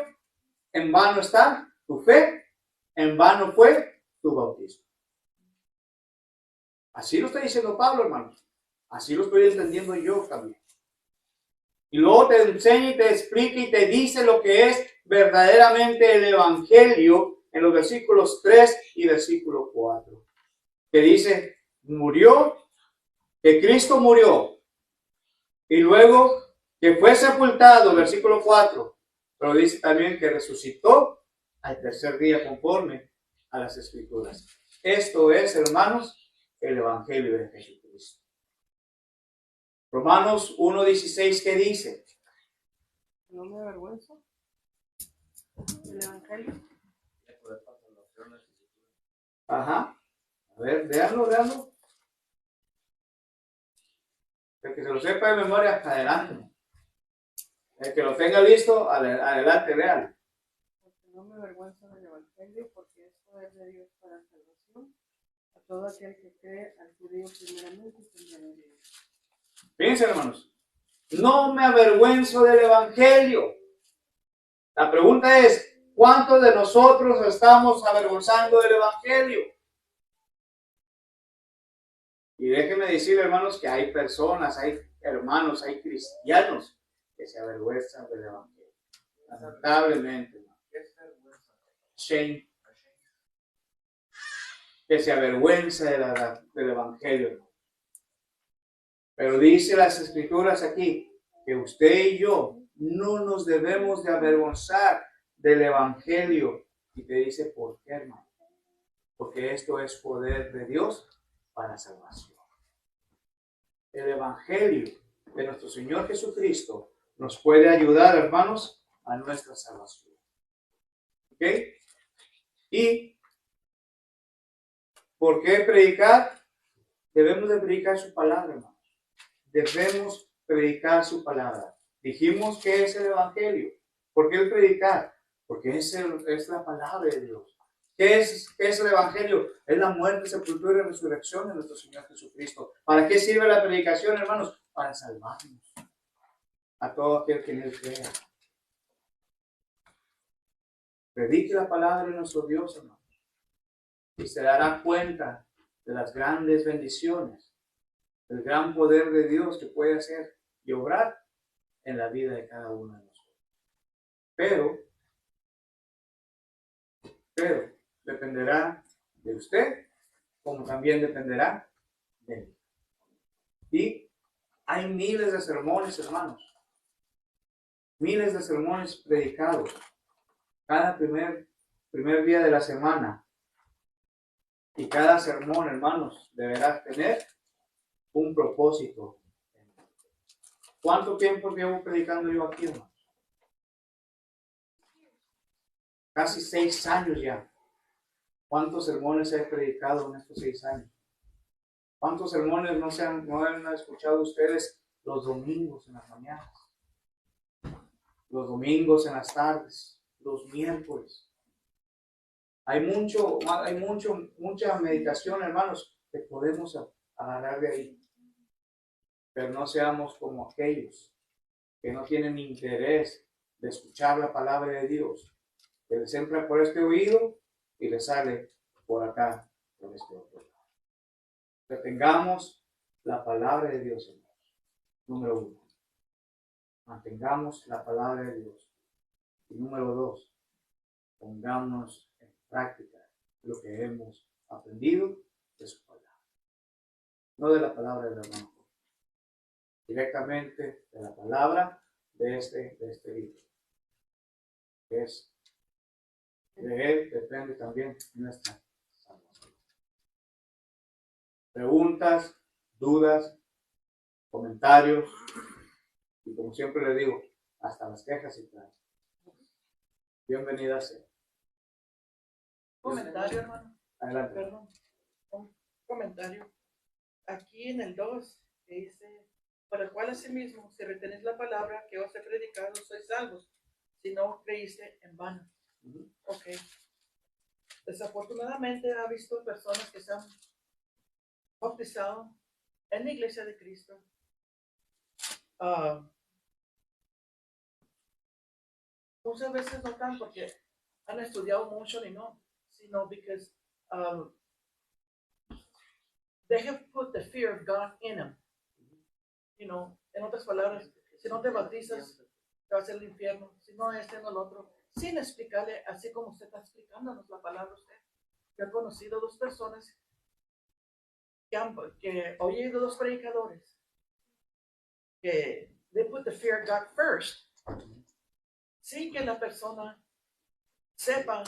en vano está tu fe, en vano fue tu bautismo. Así lo está diciendo Pablo, hermanos. Así lo estoy entendiendo yo también. Y luego te enseña y te explica y te dice lo que es verdaderamente el evangelio en los versículos 3 y versículo 4. Que dice, murió, que Cristo murió. Y luego que fue sepultado, versículo 4. Pero dice también que resucitó al tercer día conforme a las Escrituras. Esto es, hermanos, el evangelio de Jesucristo. Romanos 1:16, ¿qué dice? No me avergüenzo del evangelio. Ajá. A ver. Veanlo. El que se lo sepa de memoria, adelante. El que lo tenga listo, adelante, leal. Porque no me avergüenzo del Evangelio, porque esto es de Dios para salvación a todo aquel que cree, al judío primeramente y también al griego. Fíjense, hermanos, no me avergüenzo del Evangelio. La pregunta es, ¿cuántos de nosotros estamos avergonzando del Evangelio? Y déjenme decir, hermanos, que hay personas, hay hermanos, hay cristianos que se avergüenzan del Evangelio. Lamentablemente, hermano. Shame. Que se avergüenza del Evangelio, hermano. Pero dice las Escrituras aquí que usted y yo no nos debemos de avergonzar del Evangelio. Y te dice, ¿por qué, hermano? Porque esto es poder de Dios para salvación. El Evangelio de nuestro Señor Jesucristo nos puede ayudar, hermanos, a nuestra salvación. ¿Ok? ¿Y por qué predicar? Debemos de predicar su palabra, hermanos. Debemos predicar su palabra. Dijimos que es el Evangelio. ¿Por qué el predicar? Porque es la palabra de Dios. ¿Qué es el Evangelio? Es la muerte, sepultura y resurrección de nuestro Señor Jesucristo. ¿Para qué sirve la predicación, hermanos? Para salvarnos a todo aquel que en Él crea. Predique la palabra de nuestro Dios, hermanos. Y se dará cuenta de las grandes bendiciones, del gran poder de Dios que puede hacer y obrar en la vida de cada uno de nosotros. Pero dependerá de usted, como también dependerá de mí. Y hay miles de sermones, hermanos. Miles de sermones predicados cada primer día de la semana. Y cada sermón, hermanos, deberá tener un propósito. ¿Cuánto tiempo llevo predicando yo aquí, hermanos? Casi 6 años ya. ¿Cuántos sermones he predicado en estos 6 años? ¿Cuántos sermones no han escuchado ustedes los domingos en las mañanas? Los domingos en las tardes, los miércoles. Hay mucha meditación, hermanos, que podemos agarrar de ahí. Pero no seamos como aquellos que no tienen interés de escuchar la palabra de Dios, que les entra por este oído y les sale por acá, por este otro lado. Retengamos la palabra de Dios, hermanos. Número 1. Mantengamos la palabra de Dios. Y número 2. Pongámonos en práctica lo que hemos aprendido de su palabra. No de la palabra del hermano, directamente de la palabra de este libro. De él depende también nuestra salvación. Preguntas, dudas, comentarios, y como siempre le digo, hasta las quejas y planes. Bienvenida sea. Comentario, hermano. Adelante. Perdón. Un comentario. Aquí en el 2, que dice, para el cual asimismo, si retenéis la palabra que os he predicado, sois salvos, si no creíste en vano. Ok. Desafortunadamente ha visto personas que se han bautizado en la iglesia de Cristo. Muchas veces no tan porque han estudiado mucho ni no, sino because they have put the fear of God in them. You know, en otras palabras, si no te bautizas, te vas al infierno, si no este, no el otro, sin explicarle, así como usted está explicándonos la palabra a usted. Yo he conocido 2 personas que he oído 2 predicadores que they put the fear of God first, sin que la persona sepa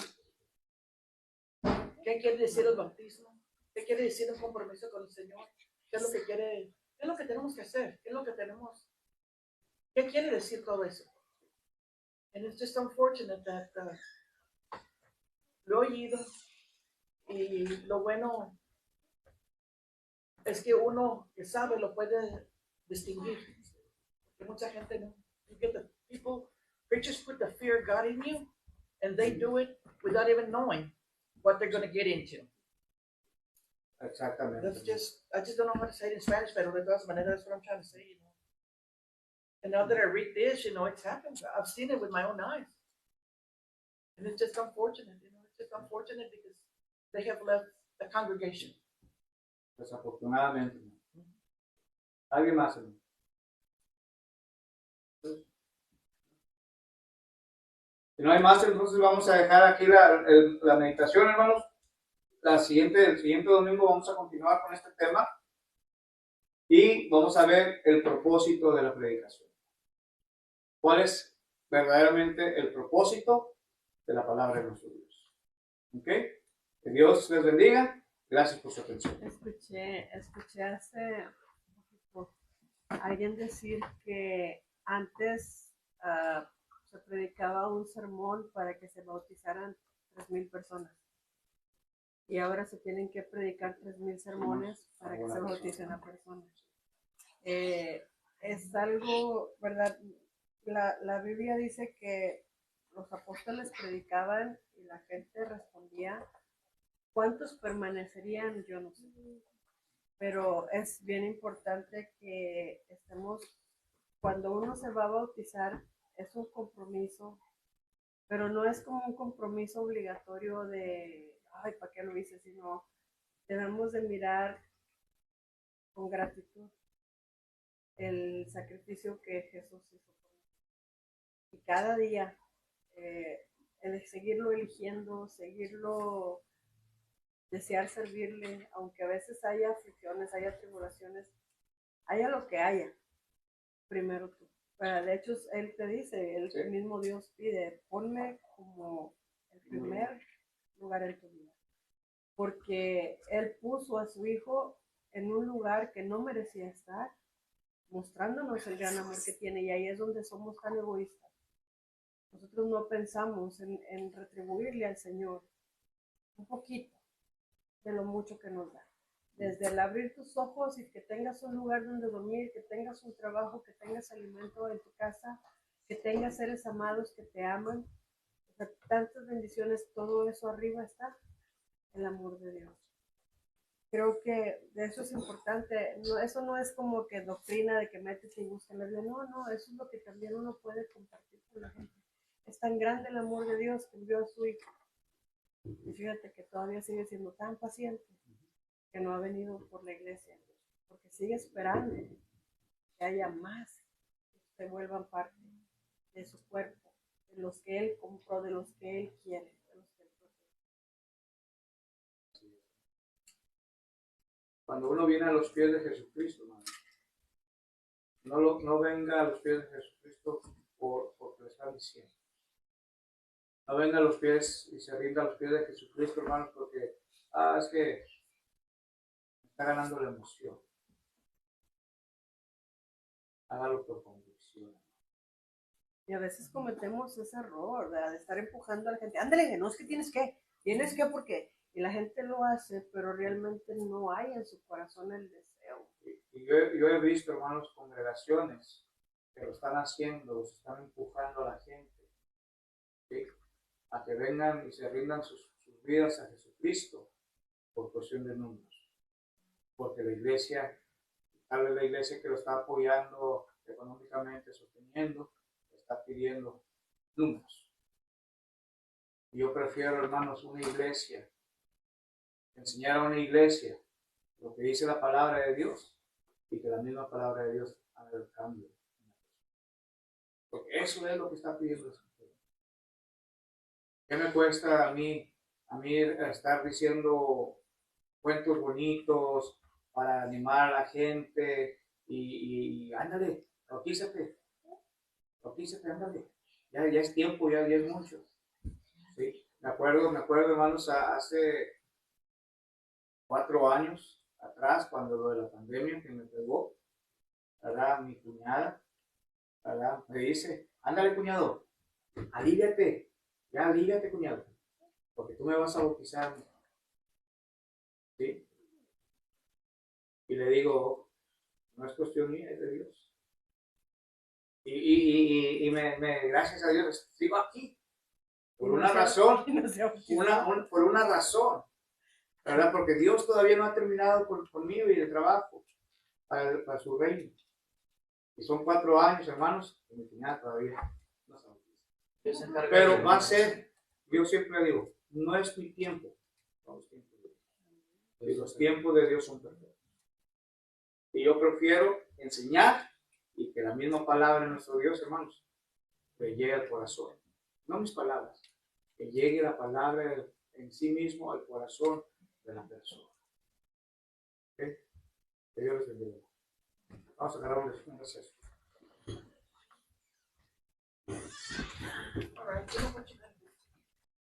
qué quiere decir el bautismo, qué quiere decir un compromiso con el Señor, qué es lo que quiere, qué es lo que tenemos que hacer, qué es lo que tenemos, qué quiere decir todo eso. And it's just unfortunate that lo he oído y lo bueno es que uno que sabe lo puede distinguir. Porque mucha gente no. You get the people, preachers put the fear of God in you, and they do it without even knowing what they're going to get into. Exactamente. That's just, I just don't know how to say it in Spanish, pero de todas maneras, that's what I'm trying to say, you know. And now that I read this, you know, it's happened. I've seen it with my own eyes. And it's just unfortunate, you know, it's just unfortunate because they have left the congregation. Desafortunadamente. ¿Alguien más, hermano? Si no hay más, entonces vamos a dejar aquí la meditación, hermanos. El siguiente domingo vamos a continuar con este tema y vamos a ver el propósito de la predicación. ¿Cuál es verdaderamente el propósito de la palabra de nuestro Dios? ¿Ok? Que Dios les bendiga. Gracias por su atención. Escuché hace poco alguien decir que antes se predicaba un sermón para que se bautizaran 3,000 personas. Y ahora se tienen que predicar 3,000 sermones para que se bauticen a personas. Es algo, ¿verdad? La Biblia dice que los apóstoles predicaban y la gente respondía. ¿Cuántos permanecerían? Yo no sé. Pero es bien importante que estemos, cuando uno se va a bautizar, es un compromiso, pero no es como un compromiso obligatorio de, ay, ¿para qué lo hice? Sino debemos de mirar con gratitud el sacrificio que Jesús hizo por nosotros. Y cada día, el seguirlo eligiendo, seguirlo, desear servirle, aunque a veces haya aflicciones, haya tribulaciones, haya lo que haya, primero tú. De hecho, Él te dice, el mismo Dios pide, ponme como el primer lugar en tu vida. Porque Él puso a su Hijo en un lugar que no merecía estar, mostrándonos el gran amor que tiene, y ahí es donde somos tan egoístas. Nosotros no pensamos en retribuirle al Señor un poquito de lo mucho que nos da. Desde el abrir tus ojos y que tengas un lugar donde dormir, que tengas un trabajo, que tengas alimento en tu casa, que tengas seres amados que te aman, o sea, tantas bendiciones, todo eso arriba está el amor de Dios. Creo que eso es importante. No, eso no es como que doctrina de que metes y buscas la vida. No, eso es lo que también uno puede compartir con la gente. Es tan grande el amor de Dios que envió a su Hijo. Y fíjate que todavía sigue siendo tan paciente que no ha venido por la iglesia, porque sigue esperando que haya más que se vuelvan parte de su cuerpo, de los que Él compró, de los que Él quiere, de los que Él protege. Cuando uno viene a los pies de Jesucristo, hermano, no venga a los pies de Jesucristo porque le están diciendo. No venga a los pies y se rinda a los pies de Jesucristo, hermano, porque es que está ganando la emoción. Hágalo por convicción. Y a veces cometemos ese error, ¿verdad? De estar empujando a la gente. Ándale, no es que tienes que porque. Y la gente lo hace, pero realmente no hay en su corazón el deseo. Y yo he visto, hermanos, congregaciones que lo están haciendo, los están empujando a la gente, ¿sí? A que vengan y se rindan sus vidas a Jesucristo por cuestión de números. Porque la iglesia, tal vez la iglesia que lo está apoyando económicamente, sosteniendo, está pidiendo números. Y yo prefiero, hermanos, una iglesia, enseñar a una iglesia lo que dice la palabra de Dios y que la misma palabra de Dios haga el cambio. Porque eso es lo que está pidiendo. ¿Qué me cuesta a mí estar diciendo cuentos bonitos para animar a la gente y ándale, bautízate, ándale, ya es tiempo, ya es mucho. ¿Sí? Me acuerdo, hermanos, hace 4 años atrás, cuando lo de la pandemia que me pegó, ¿verdad? Mi cuñada, ¿verdad? Me dice, ándale, cuñado, alíviate, cuñado, porque tú me vas a bautizar. ¿Sí? Y Y le digo, no es cuestión mía, es de Dios. Y gracias a Dios, sigo aquí. Por una razón, por una razón, ¿verdad? Porque Dios todavía no ha terminado conmigo y el trabajo para su reino. Y son 4 años, hermanos, y mi final todavía no sabemos. Pero va a ser, yo siempre digo, no es mi tiempo, son los tiempos de Dios. Y los tiempos de Dios son perfectos. Y yo prefiero enseñar y que la misma palabra de nuestro Dios, hermanos, le llegue al corazón. No mis palabras, que llegue la palabra en sí mismo al corazón de la persona. ¿Okay? Que Dios les bendiga. Vamos a agarrar un receso. All right,